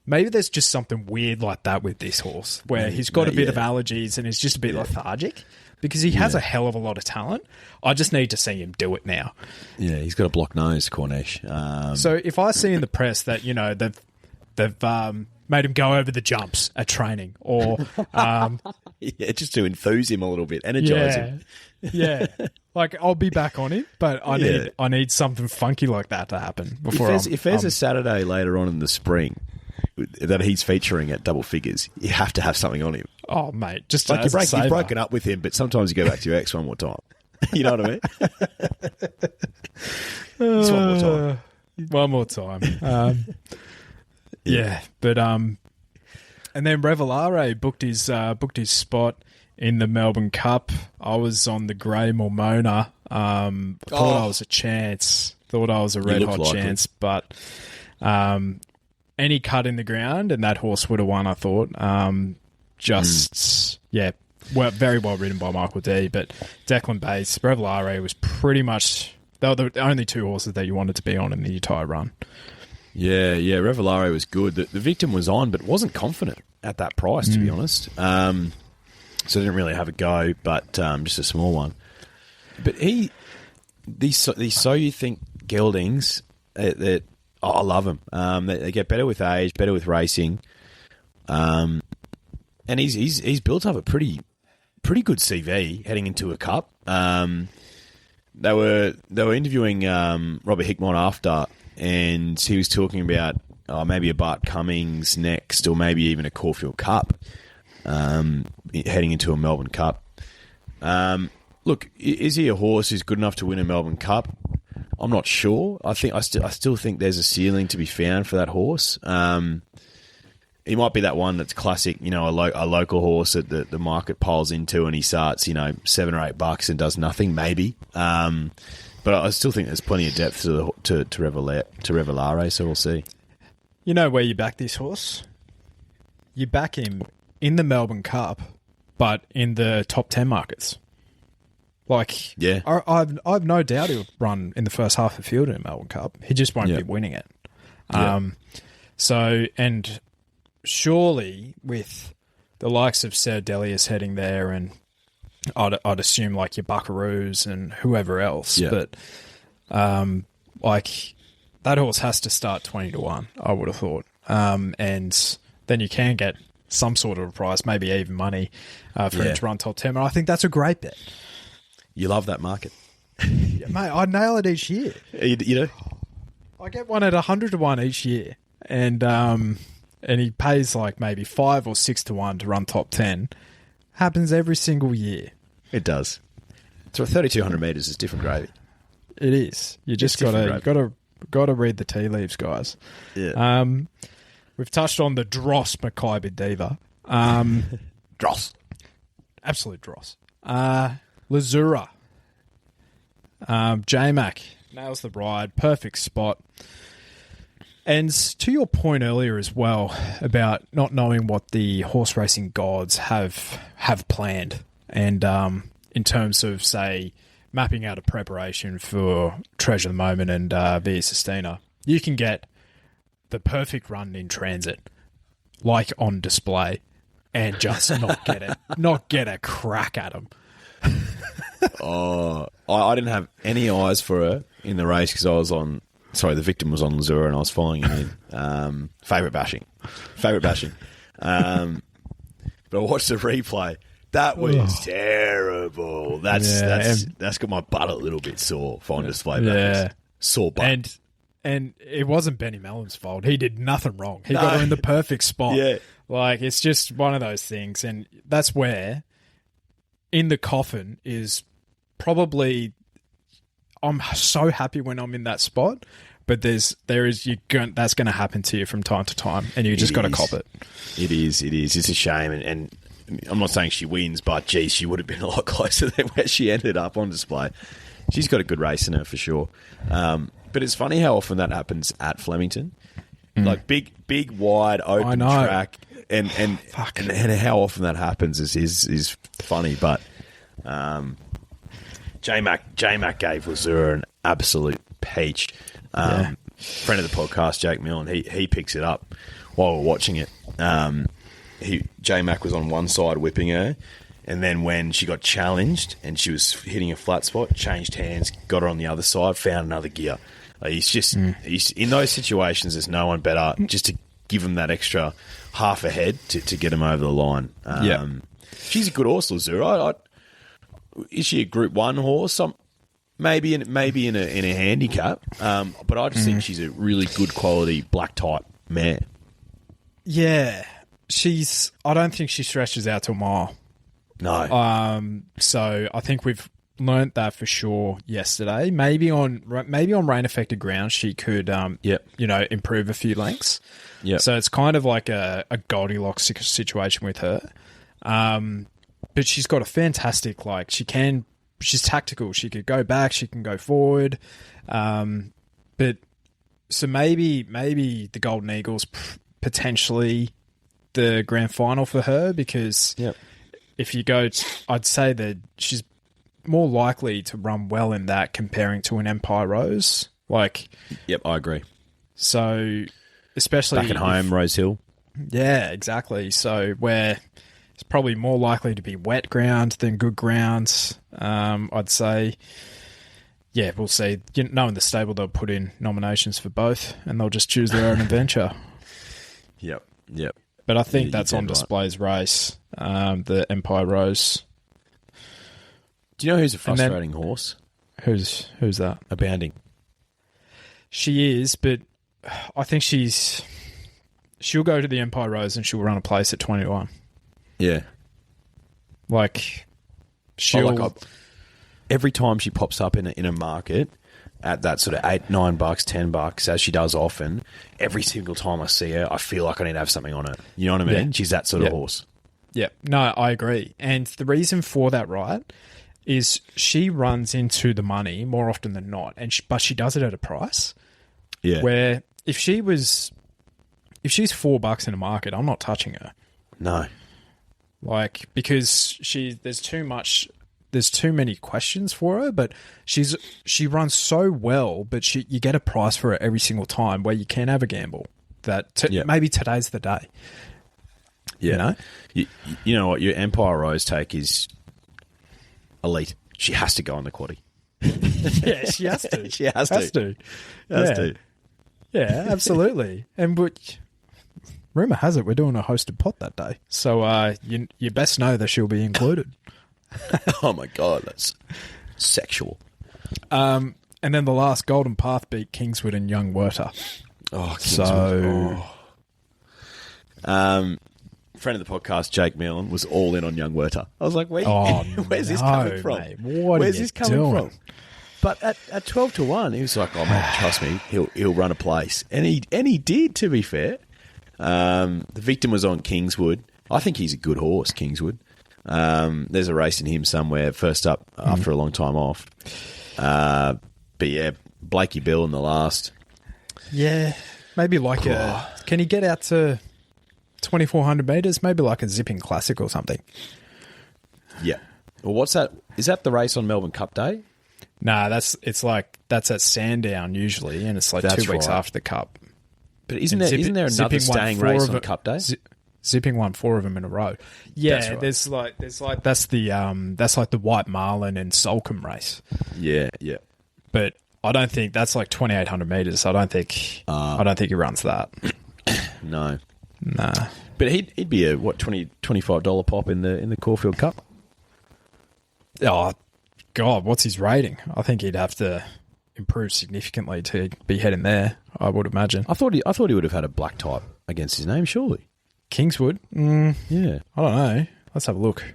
Maybe there's just something weird like that with this horse, where he's got a bit of allergies and is just a bit lethargic. Because he has a hell of a lot of talent. I just need to see him do it now. Yeah, he's got a block nose, Corniche. So if I see in the press that, they've made him go over the jumps at training or... just to enthuse him a little bit, energise him. Yeah. Like, I'll be back on him, but I need something funky like that to happen before If there's a Saturday later on in the spring that he's featuring at double figures, you have to have something on him. Oh, mate, just like you've broken up with him, but sometimes you go back to your ex one more time. You know what I mean? Just one more time. One more time. But and then Revelare booked his spot in the Melbourne Cup. I was on the Grey Mormona. Thought I was a chance. Thought I was a red hot likely. chance, but any cut in the ground and that horse would have won, I thought. Very well ridden by Michael D. But Declan Bates, Revelare was pretty much... They were the only two horses that you wanted to be on in the entire run. Yeah, Revelare was good. The victim was on, but wasn't confident at that price, to be honest. So didn't really have a go, but just a small one. But these So You Think geldings, I love them. They get better with age, better with racing, and he's built up a pretty good CV heading into a cup. They were interviewing Robert Hickmott after, and he was talking about maybe a Bart Cummings next, or maybe even a Caulfield Cup, heading into a Melbourne Cup. Look, is he a horse who's good enough to win a Melbourne Cup? I'm not sure. I still think there's a ceiling to be found for that horse. He might be that one that's classic, a local horse that the market piles into, and he starts, $7 or $8 and does nothing, maybe. But I still think there's plenty of depth to Revelare, so we'll see. You know where you back this horse? You back him in the Melbourne Cup, but in the top 10 markets. Yeah. I've no doubt he'll run in the first half of the field in a Melbourne Cup. He just won't be winning it. And surely with the likes of Sir Delius heading there, and I'd assume like your Buckaroos and whoever else, but that horse has to start 20-1, I would have thought. And then you can get some sort of a price, maybe even money for him to run top 10. And I think that's a great bet. You love that market. Yeah, mate, I nail it each year. You know? I get one at 100-1 each year. And he pays like maybe 5 or 6-1 to run top 10. Happens every single year. It does. So 3,200 metres is different gravy. It is. You just gotta read the tea leaves, guys. Yeah. We've touched on the dross Makybe Diva. Dross. Absolute dross. Lazura. J-Mac nails the ride. Perfect spot. And to your point earlier as well about not knowing what the horse racing gods have planned, and in terms of, say, mapping out a preparation for Treasure of the Moment and Via Sistina, you can get the perfect run in transit, like on display, and just not get a crack at them. I didn't have any eyes for her in the race because I was on... Sorry, the victim was on Lazura and I was following him in. Favourite bashing. But I watched the replay. That was terrible. That's got my butt a little bit sore for on display. Yeah. Sore butt. And it wasn't Benny Mellon's fault. He did nothing wrong. He got her in the perfect spot. Yeah. It's just one of those things. And that's where in the coffin is probably... I'm so happy when I'm in that spot, but that's going to happen to you from time to time, and you just got to cop it. It is. It's a shame, and I'm not saying she wins, but geez, she would have been a lot closer than where she ended up on display. She's got a good race in her for sure. But it's funny how often that happens at Flemington, like big, wide, open track, and how often that happens is funny, but. J-Mac gave Lazura an absolute peach. Friend of the podcast, Jake Millen, he picks it up while we're watching it. J-Mac was on one side whipping her, and then when she got challenged and she was hitting a flat spot, changed hands, got her on the other side, found another gear. He's in those situations, there's no one better just to give him that extra half a head to get him over the line. She's a good horse, Lazura. Is she a Group 1 horse? Maybe in a handicap, but I just think she's a really good quality black type mare. Yeah, I don't think she stretches out to a mile. No. So I think we've learnt that for sure yesterday. Maybe on rain affected ground she could improve a few lengths. Yeah. So it's kind of like a Goldilocks situation with her. But she's got a fantastic, she's tactical. She could go back, she can go forward. But so maybe the Golden Eagles potentially the grand final for her, because if you go, I'd say that she's more likely to run well in that comparing to an Empire Rose. Like, yep, I agree. So, especially back at home, Rose Hill. Yeah, exactly. So where it's probably more likely to be wet ground than good grounds, I'd say. Yeah, we'll see. Knowing the stable, they'll put in nominations for both, and they'll just choose their own adventure. Yep. But I think that's on display's race, the Empire Rose. Do you know who's a frustrating horse? Who's that? Abounding. She is, but I think she'll go to the Empire Rose and she'll run a place at 21. Yeah. Like, every time she pops up in a market at that sort of $8, $9, $10, as she does often, every single time I see her, I feel like I need to have something on her. You know what I mean? Yeah. She's that sort of horse. Yeah. No, I agree. And the reason for that, right, is she runs into the money more often than not, but she does it at a price. Yeah. Where if she's $4 in a market, I'm not touching her. No. Like, because there's too many questions for her, but she runs so well, but you get a price for her every single time where you can have a gamble that maybe today's the day. Yeah. You know? You know what? Your Empire Rose take is elite. She has to go on the quaddie. Yeah, she has to. She has to. Yeah, absolutely. And rumour has it we're doing a hosted pot that day. So you best know that she'll be included. Oh my God, that's sexual. And then the last Golden Path beat Kingswood and Young Werter. Oh, Kingswood. Friend of the podcast, Jake Millen, was all in on Young Werter. I was like, where's this coming from? Mate, where's this coming from? But at 12-1, he was like, "Oh man, trust me, he'll run a place," and he did. To be fair, the victim was on Kingswood. I think he's a good horse, Kingswood. There's a race in him somewhere. First up after a long time off. But yeah, Blakey Bill in the last. Yeah, maybe can he get out to 2,400 metres? Maybe like a zipping classic or something. Yeah. Well, what's that? Is that the race on Melbourne Cup Day? Nah, that's at Sandown usually, and it's like that's 2 weeks right. after the Cup. But isn't there another staying race on Cup Day? Zipping won 4 of them in a row. Yeah, right. there's that's like the White Marlin and Salcombe race. Yeah. But I don't think that's like 2,800 metres. I don't think he runs that. No. Nah. But he'd be a $25 pop in the Caulfield Cup. Oh God, what's his rating? I think he'd have to improve significantly to be heading there, I would imagine. I thought he would have had a black type against his name, surely. Kingswood? Yeah. I don't know. Let's have a look.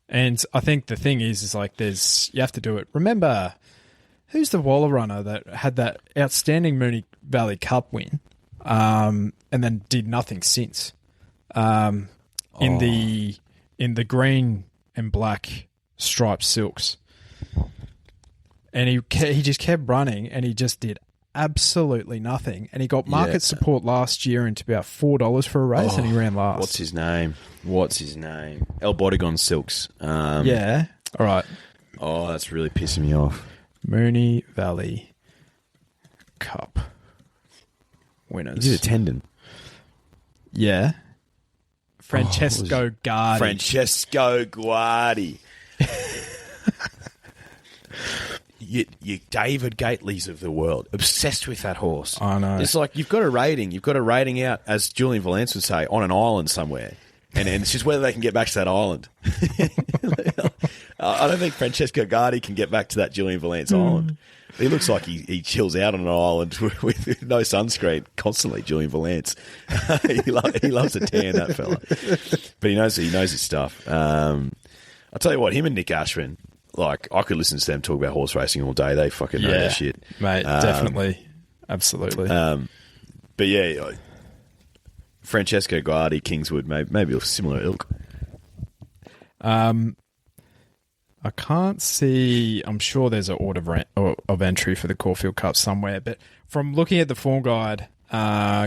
And I think the thing is like you have to do it. Remember, who's the Waller runner that had that outstanding Moonee Valley Cup win and then did nothing since? In the green and black striped silks. And he just kept running and he just did absolutely nothing. And he got market support last year into about $4 for a race and he ran last. What's his name? El Bodegon Silks. Yeah. All right. Oh, that's really pissing me off. Moonee Valley Cup winners. He did a tendon. Yeah. Francesco Guardi. You David Gately's of the world, obsessed with that horse. I know. It's like you've got a rating out, as Julian Valance would say, on an island somewhere, and it's just whether they can get back to that island. I don't think Francesco Guardi can get back to that Julian Valance island. He looks like he chills out on an island with no sunscreen constantly. Julian Valance, he loves a tan, that fella, but he knows his stuff. I'll tell you what, him and Nick Ashman. Like, I could listen to them talk about horse racing all day. They fucking know their shit. Mate, definitely. Absolutely. But yeah, Francesco Guardi, Kingswood, maybe a similar ilk. I can't see. I'm sure there's an order of entry for the Caulfield Cup somewhere. But from looking at the form guide,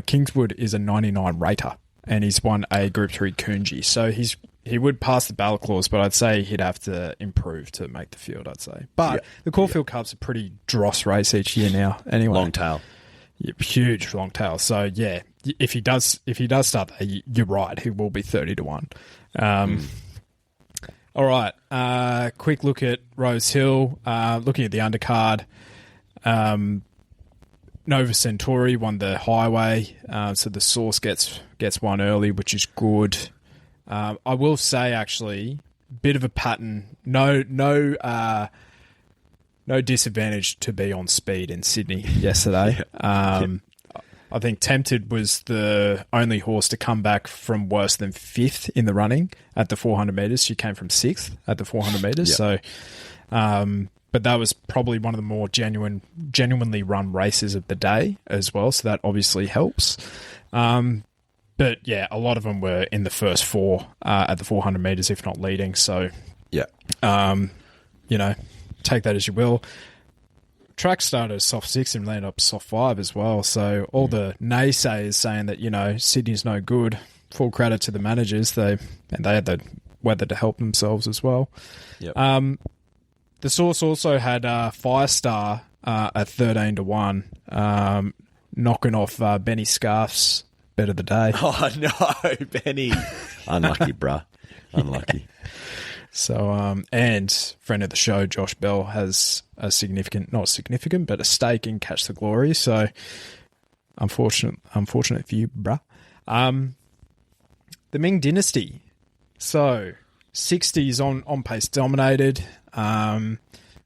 Kingswood is a 99 rater, and he's won a Group 3 Coonji. So he would pass the ballot clause, but I'd say he'd have to improve to make the field, I'd say. But the Caulfield Cup's a pretty dross race each year now. Anyway, long tail. Yeah, huge long tail. So yeah, if he does start that, you're right. He will be 30 to 1. All right. Quick look at Rose Hill. Looking at the undercard, Nova Centauri won the highway, so the Source gets one early, which is good. I will say, actually, bit of a pattern. No disadvantage to be on speed in Sydney yesterday. I think Tempted was the only horse to come back from worse than 5th in the running at the 400 metres. She came from 6th at the 400 metres. So, but that was probably one of the more genuinely run races of the day as well. So that obviously helps. But yeah, a lot of them were in the first 4 at the 400 metres, if not leading. So, take that as you will. Track started as soft 6 and landed up soft 5 as well. So all the naysayers saying that, Sydney's no good, full credit to the managers. They had the weather to help themselves as well. Yep. The Source also had Firestar at 13 to 1, knocking off Benny Scarf's bet of the day. Oh, no, Benny. Unlucky, bruh. Unlucky. So, and friend of the show, Josh Bell, has a not significant, but a stake in Catch the Glory. So, unfortunate for you, bruh. The Ming Dynasty. So, 60s on pace dominated.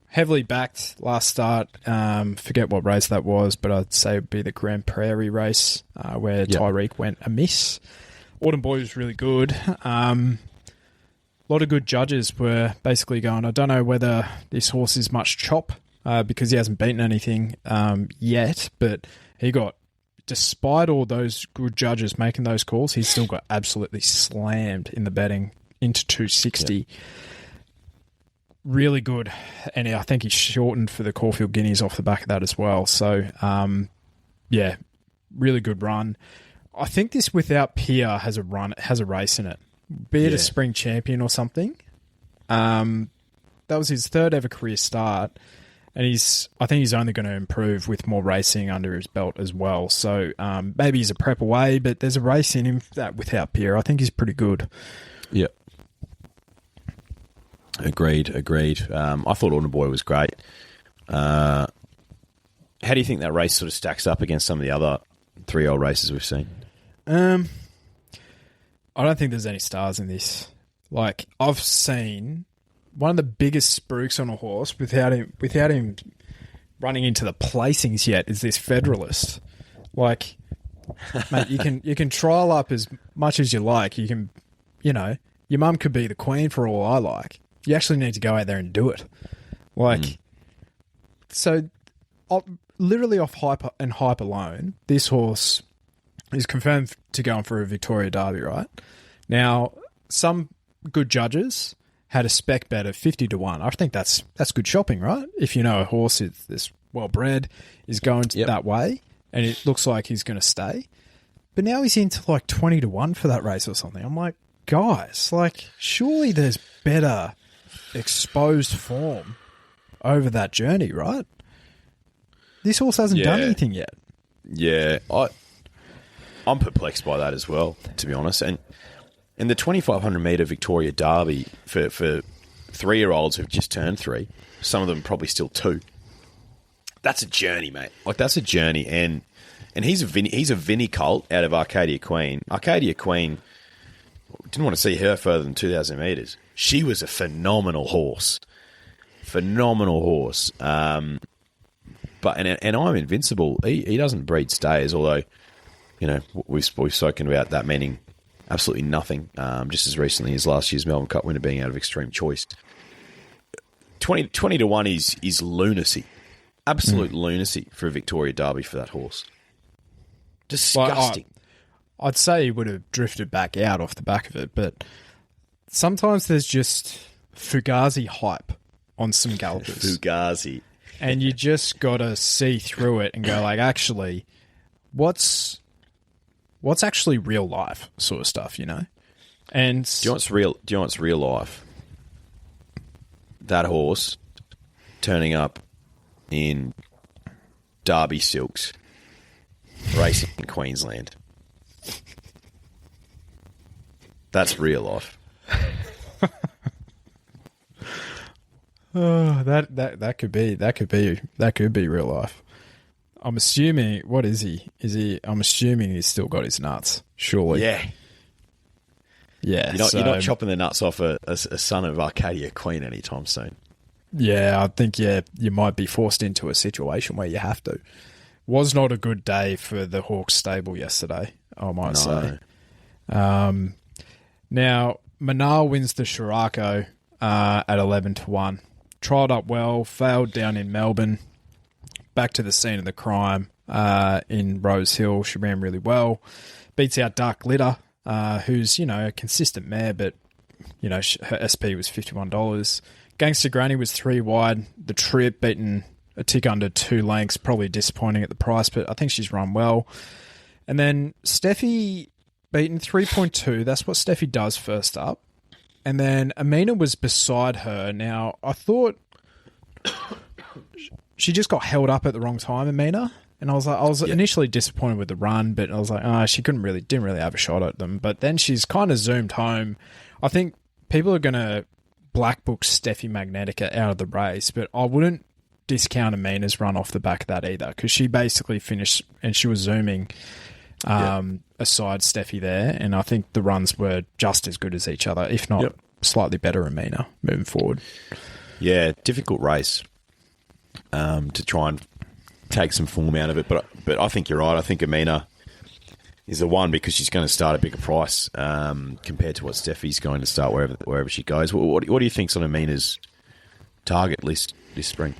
Heavily backed last start. Forget what race that was, but I'd say it would be the Grand Prairie race where Tyreek went amiss. Autumn Boy was really good. A lot of good judges were basically going, I don't know whether this horse is much chop because he hasn't beaten anything yet, but he got, despite all those good judges making those calls, he's still got absolutely slammed in the betting into 260. Yep. Really good. And I think he shortened for the Caulfield Guineas off the back of that as well. So, really good run. I think this Without Peer has a race in it. Be it a spring champion or something. That was his 3rd ever career start, and I think he's only going to improve with more racing under his belt as well. So maybe he's a prep away, but there's a race in him that Without Peer. I think he's pretty good. Yep. Agreed. I thought Autumn Boy was great. How do you think that race sort of stacks up against some of the other 3-year-old races we've seen? I don't think there's any stars in this. Like, I've seen one of the biggest spooks on a horse without him running into the placings yet is this Federalist. Like, mate, you can trial up as much as you like. You can, your mum could be the queen for all I like. You actually need to go out there and do it. Like, so literally off hype alone, this horse is confirmed to go on for a Victoria Derby, right? Now, some good judges had a spec bet of 50 to 1. I think that's good shopping, right? If you know a horse is well-bred, is going that way, and it looks like he's going to stay. But now he's into like 20 to 1 for that race or something. I'm like, guys, like, surely there's better exposed form over that journey, right? This horse hasn't done anything yet. Yeah, I'm perplexed by that as well, to be honest. And in the 2,500 metre Victoria Derby for 3-year-olds who've just turned 3, some of them probably still 2. That's a journey, mate. Like, that's a journey. And he's a Vinny colt out of Arcadia Queen. Arcadia Queen, didn't want to see her further than 2,000 metres. She was a phenomenal horse. But I'm Invincible. He doesn't breed stays, although, we've spoken about that meaning absolutely nothing, just as recently as last year's Melbourne Cup winner being out of Extreme Choice. 20 to 1 is lunacy. Absolute lunacy for a Victoria Derby for that horse. Disgusting. Well, I'd say he would have drifted back out off the back of it, but sometimes there's just Fugazi hype on some gallopers. Fugazi. And you just got to see through it and go like, actually, what's actually real life sort of stuff, you know? And Do you know what's real life? That horse turning up in Derby Silks, racing in Queensland. That's real life. Oh, that could be real life. I'm assuming. What is he? I'm assuming he's still got his nuts. Surely. Yeah. Yeah. You're not chopping the nuts off a son of Arcadia Queen anytime soon. Yeah, I think you might be forced into a situation where you have to. Was not a good day for the Hawks stable yesterday, I might say. Now Manar wins the Shirako at 11-1. Trialled up well, failed down in Melbourne. Back to the scene of the crime in Rose Hill. She ran really well. Beats out Dark Glitter, who's, a consistent mare, but, her SP was $51. Gangster Granny was 3 wide. The Trip beaten a tick under 2 lengths. Probably disappointing at the price, but I think she's run well. And then Steffi beaten 3.2. That's what Steffi does first up. And then Amina was beside her. Now, I thought she just got held up at the wrong time, Amina. And I was initially disappointed with the run, but I was like, she didn't really have a shot at them. But then she's kind of zoomed home. I think people are going to black book Steffi Magnetica out of the race, but I wouldn't discount Amina's run off the back of that either, because she basically finished and she was zooming aside Steffi there, and I think the runs were just as good as each other, if not slightly better Amina moving forward. Yeah, difficult race to try and take some form out of it, but I think you're right. I think Amina is the one because she's going to start a bigger price compared to what Steffi's going to start wherever she goes. What do you think's on Amina's target list this spring?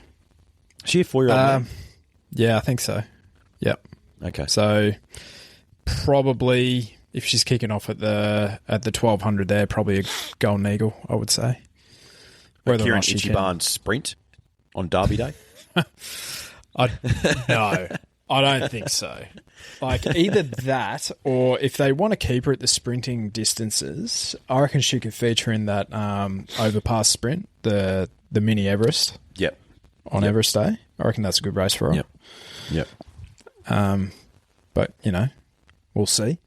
Is she a 4-year-old? Yeah, I think so. Yep. Okay. So probably if she's kicking off at the 1200 there, probably a Golden Eagle, I would say. Kieran Ichiban sprint on Derby Day? No, I don't think so. Like either that, or if they want to keep her at the sprinting distances, I reckon she could feature in that overpass sprint, the mini Everest. Yep. On Everest Day. I reckon that's a good race for her. Yep. But, we'll see.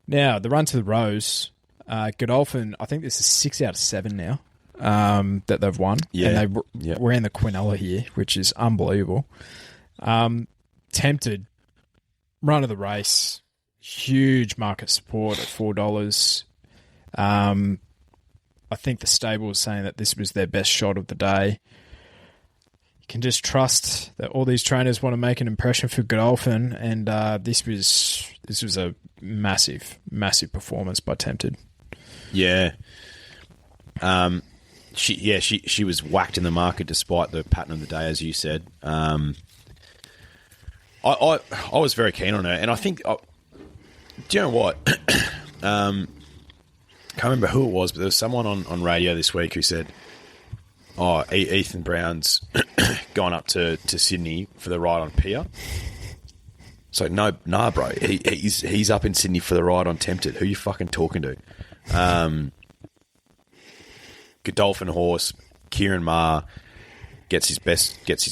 Now, the run to the Rose, Godolphin, I think this is 6 out of 7 now that they've won. Yeah. And they ran the Quinella here, which is unbelievable. Tempted, run of the race, huge market support at $4. I think the stable was saying that this was their best shot of the day. Can just trust that all these trainers want to make an impression for Godolphin, and this was a massive performance by Tempted. Yeah. She was whacked in the market despite the pattern of the day, as you said. I was very keen on her, and I think do you know what? Can't remember who it was, but there was someone on radio this week who said, Ethan Brown's gone up to Sydney for the ride on Pia. So nah, bro. He's up in Sydney for the ride on Tempted. Who you fucking talking to? Godolphin horse, Kieran Maher gets his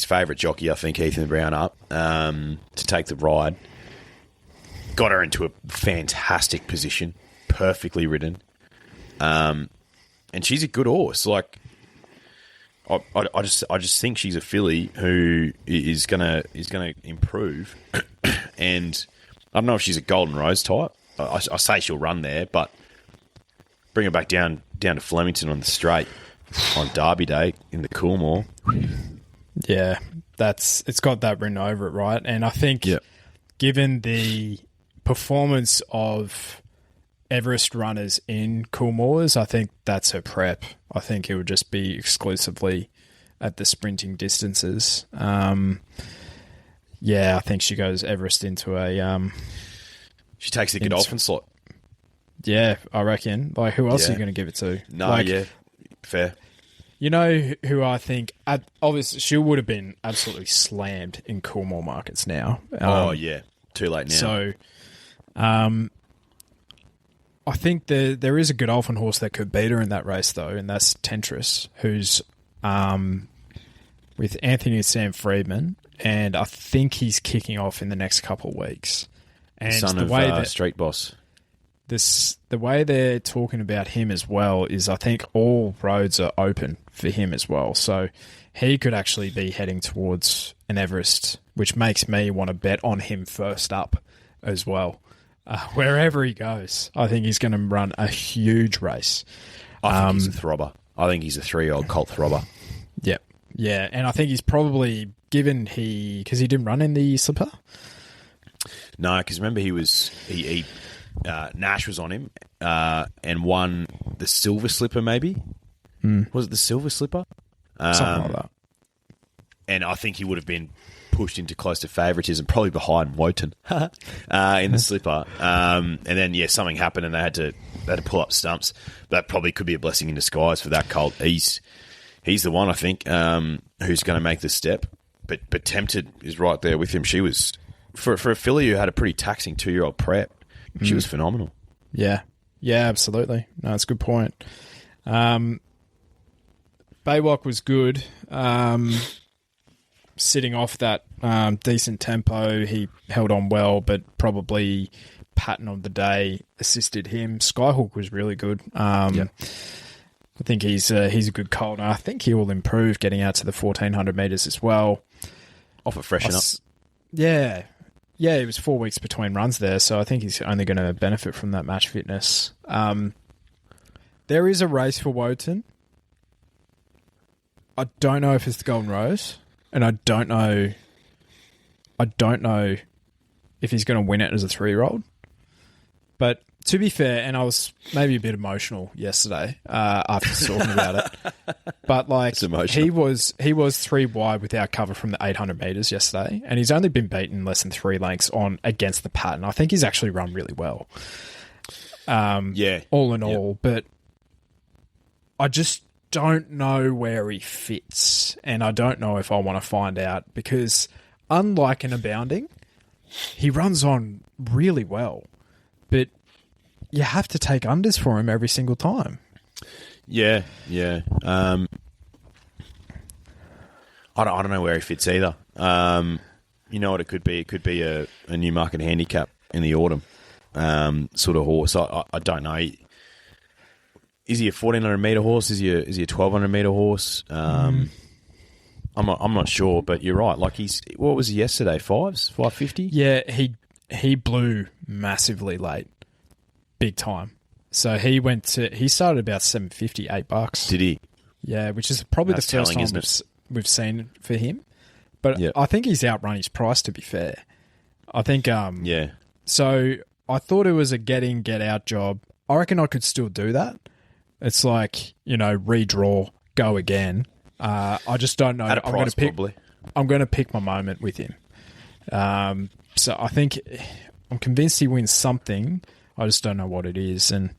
favourite jockey, I think, Ethan Brown, up to take the ride. Got her into a fantastic position, perfectly ridden, and she's a good horse. Like, I just think she's a filly who is gonna improve, and I don't know if she's a Golden Rose type. I say she'll run there, but bring her back down to Flemington on the straight on Derby Day in the Coolmore. Yeah, it's got that written over it, right? And I think given the performance of Everest runners in Coolmores, I think that's her prep. I think it would just be exclusively at the sprinting distances. I think she goes Everest into a... she takes the Godolphin slot. Yeah, I reckon. Like, who else are you going to give it to? No, fair. You know who I think, obviously, she would have been absolutely slammed in Coolmore markets now. Too late now. So, I think there is a Godolphin horse that could beat her in that race, though, and that's Tentris, who's with Anthony and Sam Friedman, and I think he's kicking off in the next couple of weeks. And son of Street Boss. The way they're talking about him as well is I think all roads are open for him as well. So he could actually be heading towards an Everest, which makes me want to bet on him first up as well. Wherever he goes, I think he's going to run a huge race. I think he's a throbber. I think he's a 3-year-old colt throbber. Yep. Yeah, and I think he's probably, because he didn't run in the slipper? No, because remember Nash was on him and won the silver slipper, maybe? Was it the silver slipper? Something like that. And I think he would have been pushed into close to favouritism, probably behind Wotan in the slipper. And then, something happened and they had to pull up stumps. That probably could be a blessing in disguise for that colt. He's the one, I think, who's going to make the step. But Tempted is right there with him. She was, for a filly who had a pretty taxing 2-year-old prep, she was phenomenal. Yeah. Yeah, absolutely. No, that's a good point. Baylock was good. Sitting off that decent tempo, he held on well, but probably pattern of the day assisted him. Skyhook was really good. I think he's a good colt. I think he will improve getting out to the 1,400 metres as well. Off a freshen up. Yeah. Yeah, it was 4 weeks between runs there, so I think he's only going to benefit from that match fitness. There is a race for Wotan. I don't know if it's the Golden Rose, and I don't know if he's going to win it as a 3-year-old. But to be fair, and I was maybe a bit emotional yesterday after talking about it, but he was 3 wide without cover from the 800 metres yesterday, and he's only been beaten less than 3 lengths against the pattern. I think he's actually run really well. All in all, but I just don't know where he fits, and I don't know if I want to find out, because unlike an Abounding, he runs on really well, but you have to take unders for him every single time. Yeah. I don't know where he fits either. You know what it could be? It could be a Newmarket handicap in the autumn sort of horse. I don't know. Is he a 1,400 metre horse? Is he a 1,200 metre horse? I'm not sure, but you're right. Like what was he yesterday? 550? Yeah, he blew massively late, big time. So he started about $750, $8. Did he? Yeah, which is probably the first time we've seen for him. But I think he's outrun his price, to be fair. I think So I thought it was a get in, get out job. I reckon I could still do that. It's like, redraw, go again. I just don't know. At a price, probably. I'm going to pick my moment with him. So I think I'm convinced he wins something. I just don't know what it is. And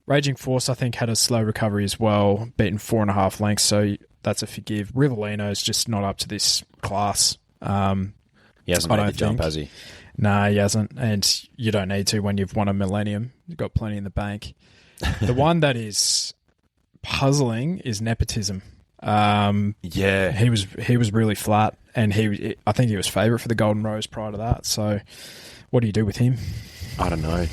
Raging Force, I think, had a slow recovery as well, beaten 4.5 lengths. So that's a forgive. Rivellino's just not up to this class. He hasn't made the jump, has he? No, he hasn't. And you don't need to when you've won a Millennium. You've got plenty in the bank. The one that is puzzling is Nepotism. He was really flat, and I think he was favourite for the Golden Rose prior to that. So, what do you do with him? I don't know.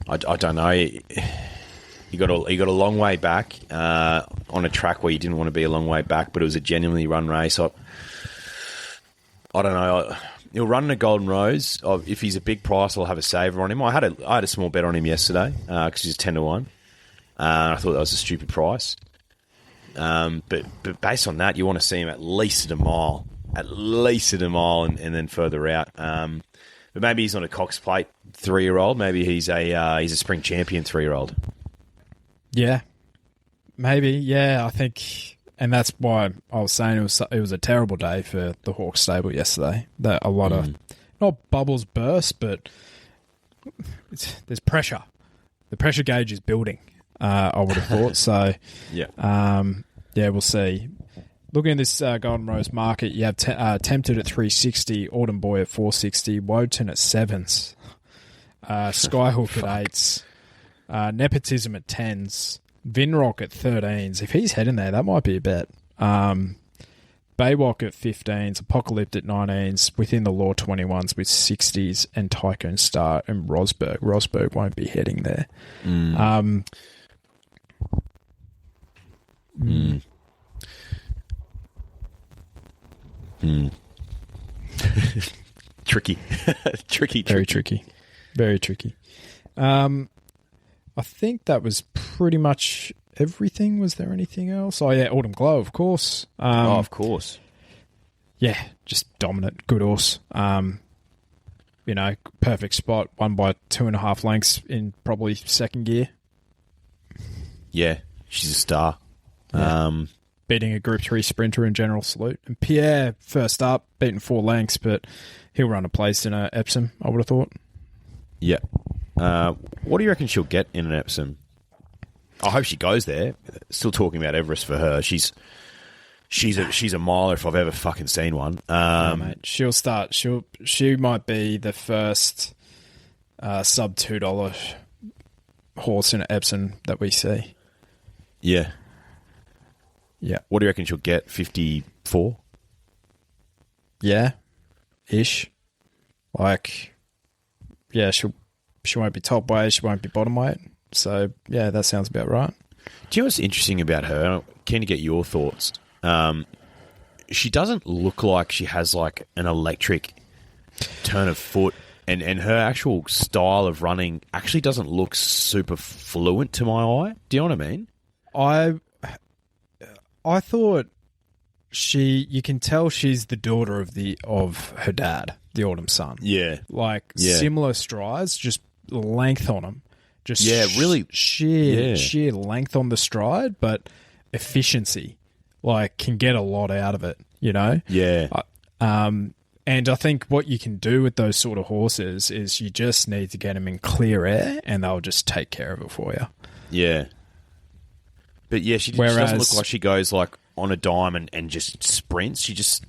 I don't know. He got a long way back on a track where you didn't want to be a long way back, but it was a genuinely run race. I don't know. He'll run in a Golden Rose. If he's a big price, I'll have a saver on him. I had a small bet on him yesterday because he's 10-1. I thought that was a stupid price. But based on that, you want to see him at least at a mile, and then further out. But maybe he's not a Cox Plate 3-year-old. Maybe he's a Spring Champion 3-year-old. Yeah, maybe. Yeah, I think. And that's why I was saying it was a terrible day for the Hawks stable yesterday. A lot of, not bubbles burst, but there's pressure. The pressure gauge is building. I would have thought. So, Yeah. We'll see. Looking at this Golden Rose market, you have Tempted at 360, Autumn Boy at 460, Wotan at 7s, Skyhook at 8s, Nepotism at 10s, Vinrock at 13s. If he's heading there, that might be a bet. Baywalk at 15s, Apocalypse at 19s, Within the Law 21s with 60s, and Tycoon Star and Rosberg. Rosberg won't be heading there. Tricky. Very tricky. Very tricky. I think that was pretty much everything. Was there anything else? Oh, yeah, Autumn Glow, of course. Of course. Yeah, just dominant. Good horse. Perfect spot. Won by 2.5 lengths in probably second gear. Yeah, she's a star. Yeah. Beating a Group 3 sprinter in General Salute. And Pierre, first up, beaten 4 lengths, but he'll run a place in Epsom, I would have thought. Yeah. What do you reckon she'll get in an Epsom? I hope she goes there. Still talking about Everest for her. She's a miler if I've ever fucking seen one. Mate, she'll start. She might be the first sub $2 horse in Epsom that we see. Yeah. Yeah. What do you reckon she'll get? 54? Yeah. Ish. She won't be top weight. She won't be bottom weight. So, yeah, that sounds about right. Do you know what's interesting about her? I'm keen to get your thoughts. She doesn't look like she has like an electric turn of foot, and her actual style of running actually doesn't look super fluent to my eye. Do you know what I mean? I thought you can tell she's the daughter of her dad, the Autumn Sun. Yeah. Similar strides, just length on them. Just really sheer length on the stride, but efficiency. Can get a lot out of it, Yeah. And I think what you can do with those sort of horses is you just need to get them in clear air and they'll just take care of it for you. Yeah. But yeah, she doesn't look like she goes on a dime and just sprints. She just,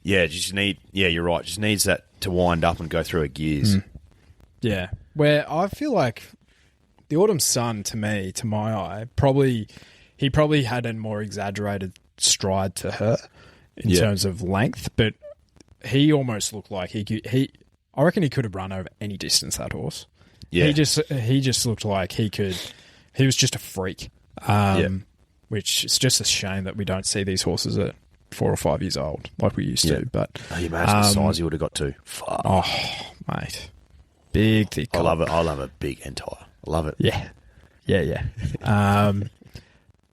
you're right. Just needs that to wind up and go through her gears. Yeah. Where I feel like the Autumn Sun, to me, to my eye, he probably had a more exaggerated stride to her in terms of length, but he almost looked like I reckon he could have run over any distance, that horse. Yeah. He just looked like he was just a freak. Which is just a shame that we don't see these horses at 4 or 5 years old like we used to. But you imagine the size he would have got to. Fuck. Oh, mate. Big, thick. I love it. I love a big entire. I love it. Yeah.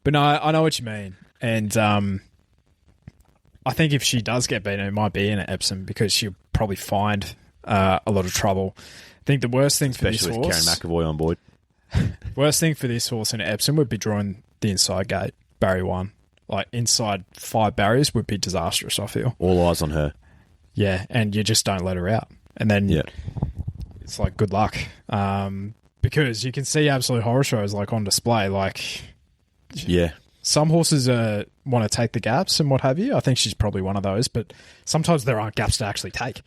But no, I know what you mean. And I think if she does get beaten, it might be in at Epsom because she'll probably find a lot of trouble. I think the worst thing for this horse... Especially with Karen McAvoy on board. Worst thing for this horse in Epsom would be drawing the inside gate, barrier 1. Inside 5 barriers would be disastrous, I feel. All eyes on her. Yeah, and you just don't let her out. And then it's good luck. Because you can see absolute horror shows on display. Some horses want to take the gaps and what have you. I think she's probably one of those, but sometimes there aren't gaps to actually take.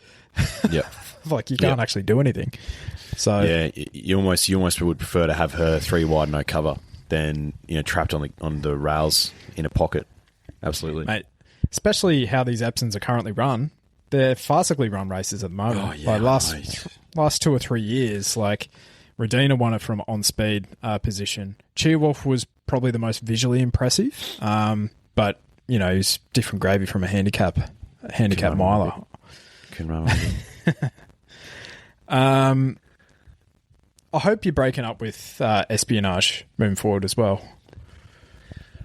Yeah. You can't actually do anything. So you almost would prefer to have her 3 wide no cover than trapped on the rails in a pocket. Absolutely, mate. Especially how these Epsons are currently run. They're farcically run races at the moment. Oh, yeah, last 2 or 3 years, Redina won it from on speed position. Cheerwolf was probably the most visually impressive, but he's different gravy from a handicap miler. Can run on I hope you're breaking up with Espionage moving forward as well.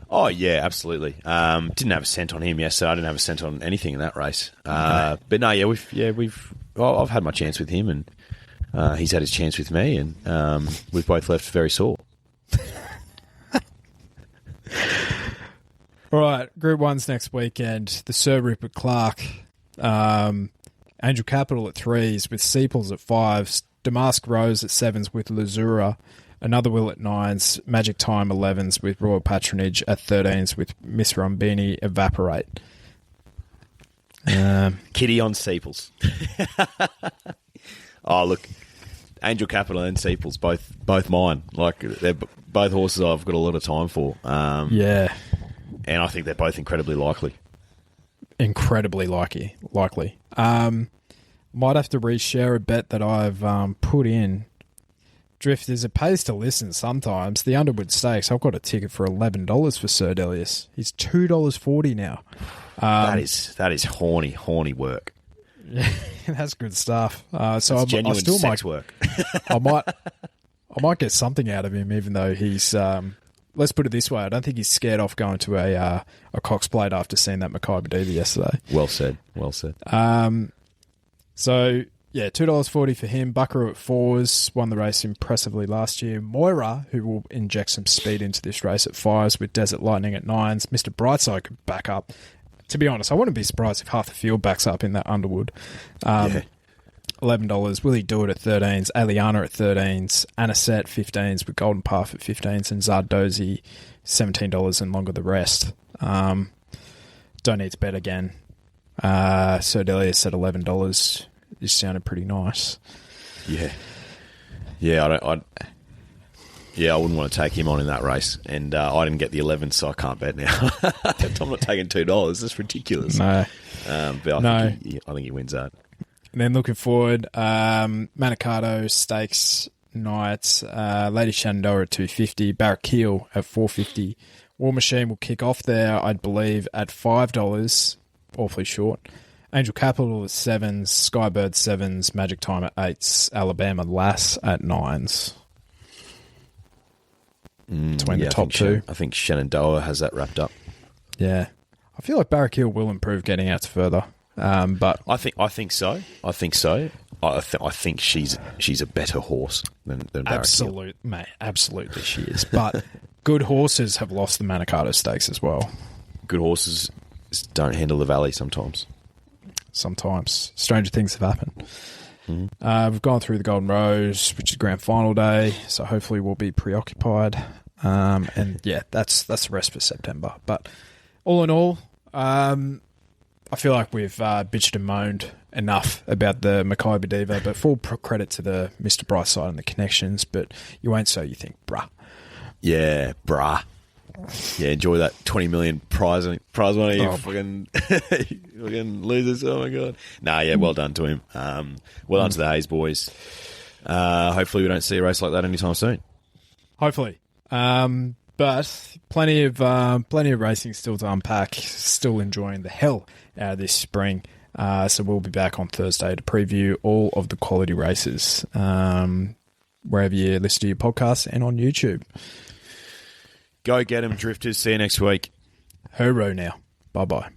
Oh yeah, absolutely. Didn't have a cent on him yesterday. I didn't have a cent on anything in that race. But no, I've had my chance with him, and he's had his chance with me, and we've both left very sore. All right, Group 1's next weekend. The Sir Rupert Clarke, Angel Capital at 3s with Sepals at 5s. Damask Rose at 7s with Lazura. Another Will at 9s, Magic Time 11s with Royal Patronage at 13s with Miss Rombini Evaporate. Kitty on Steeples. Oh, look, Angel Capital and Steeples, both mine. Like, they're both horses I've got a lot of time for. Yeah. And I think they're both incredibly likely. Incredibly likely. Might have to reshare a bet that I've put in. Drifters, it pays to listen sometimes. The Underwood Stakes, I've got a ticket for $11 for Sir Delius. He's $2.40 now. That is horny work. Yeah, that's good stuff. So that's genuine sex work. I might get something out of him, even though he's. Let's put it this way: I don't think he's scared off going to a Cox Plate after seeing that Makybe Diva yesterday. Well said. So yeah, $2.40 for him. Buckaroo at 4s, won the race impressively last year. Moira, who will inject some speed into this race at 5s with Desert Lightning at 9s. Mr. Brightside could back up. To be honest, I wouldn't be surprised if half the field backs up in that Underwood. $11. Will He Do It at 13s? Aliana at 13s. Anisette 15s with Golden Path at 15s. And Zardozi $17 and longer the rest. Don't need to bet again. Sir Delius at $11. This sounded pretty nice. Yeah. I wouldn't want to take him on in that race. And I didn't get the 11, so I can't bet now. I'm not taking $2. That's ridiculous. No. But I think he wins that. And then looking forward, Manicato Stakes night, Lady Shenandoah at $2.50, Barraquil at $4.50. War Machine will kick off there, I'd believe, at $5, awfully short. Angel Capital at 7s, Skybird 7s, Magic Time at 8s, Alabama Lass at 9s. Between the top two. I think Shenandoah has that wrapped up. Yeah. I feel like Barraquil will improve getting out further. But I think so. I think she's a better horse than Barraquil. Absolutely she is. But good horses have lost the Manicato Stakes as well. Good horses don't handle the valley sometimes. Sometimes. Stranger things have happened. We've gone through the Golden Rose, which is grand final day, so hopefully we'll be preoccupied. And yeah, that's the rest for September. But all in all, I feel like we've bitched and moaned enough about the Makybe Diva, but full credit to the Mr. Brightside and the connections, but you ain't so you think, bruh. Yeah, bruh. Yeah, enjoy that 20 million prize money, you fucking losers. Oh my god. Nah, yeah, well done to him. Well done to the Hayes boys. Hopefully we don't see a race like that anytime soon. Hopefully. But plenty of racing still to unpack. Still enjoying the hell out of this spring. So we'll be back on Thursday to preview all of the quality races, wherever you listen to your podcast and on YouTube. Go get them, Drifters. See you next week. Hurrah now. Bye-bye.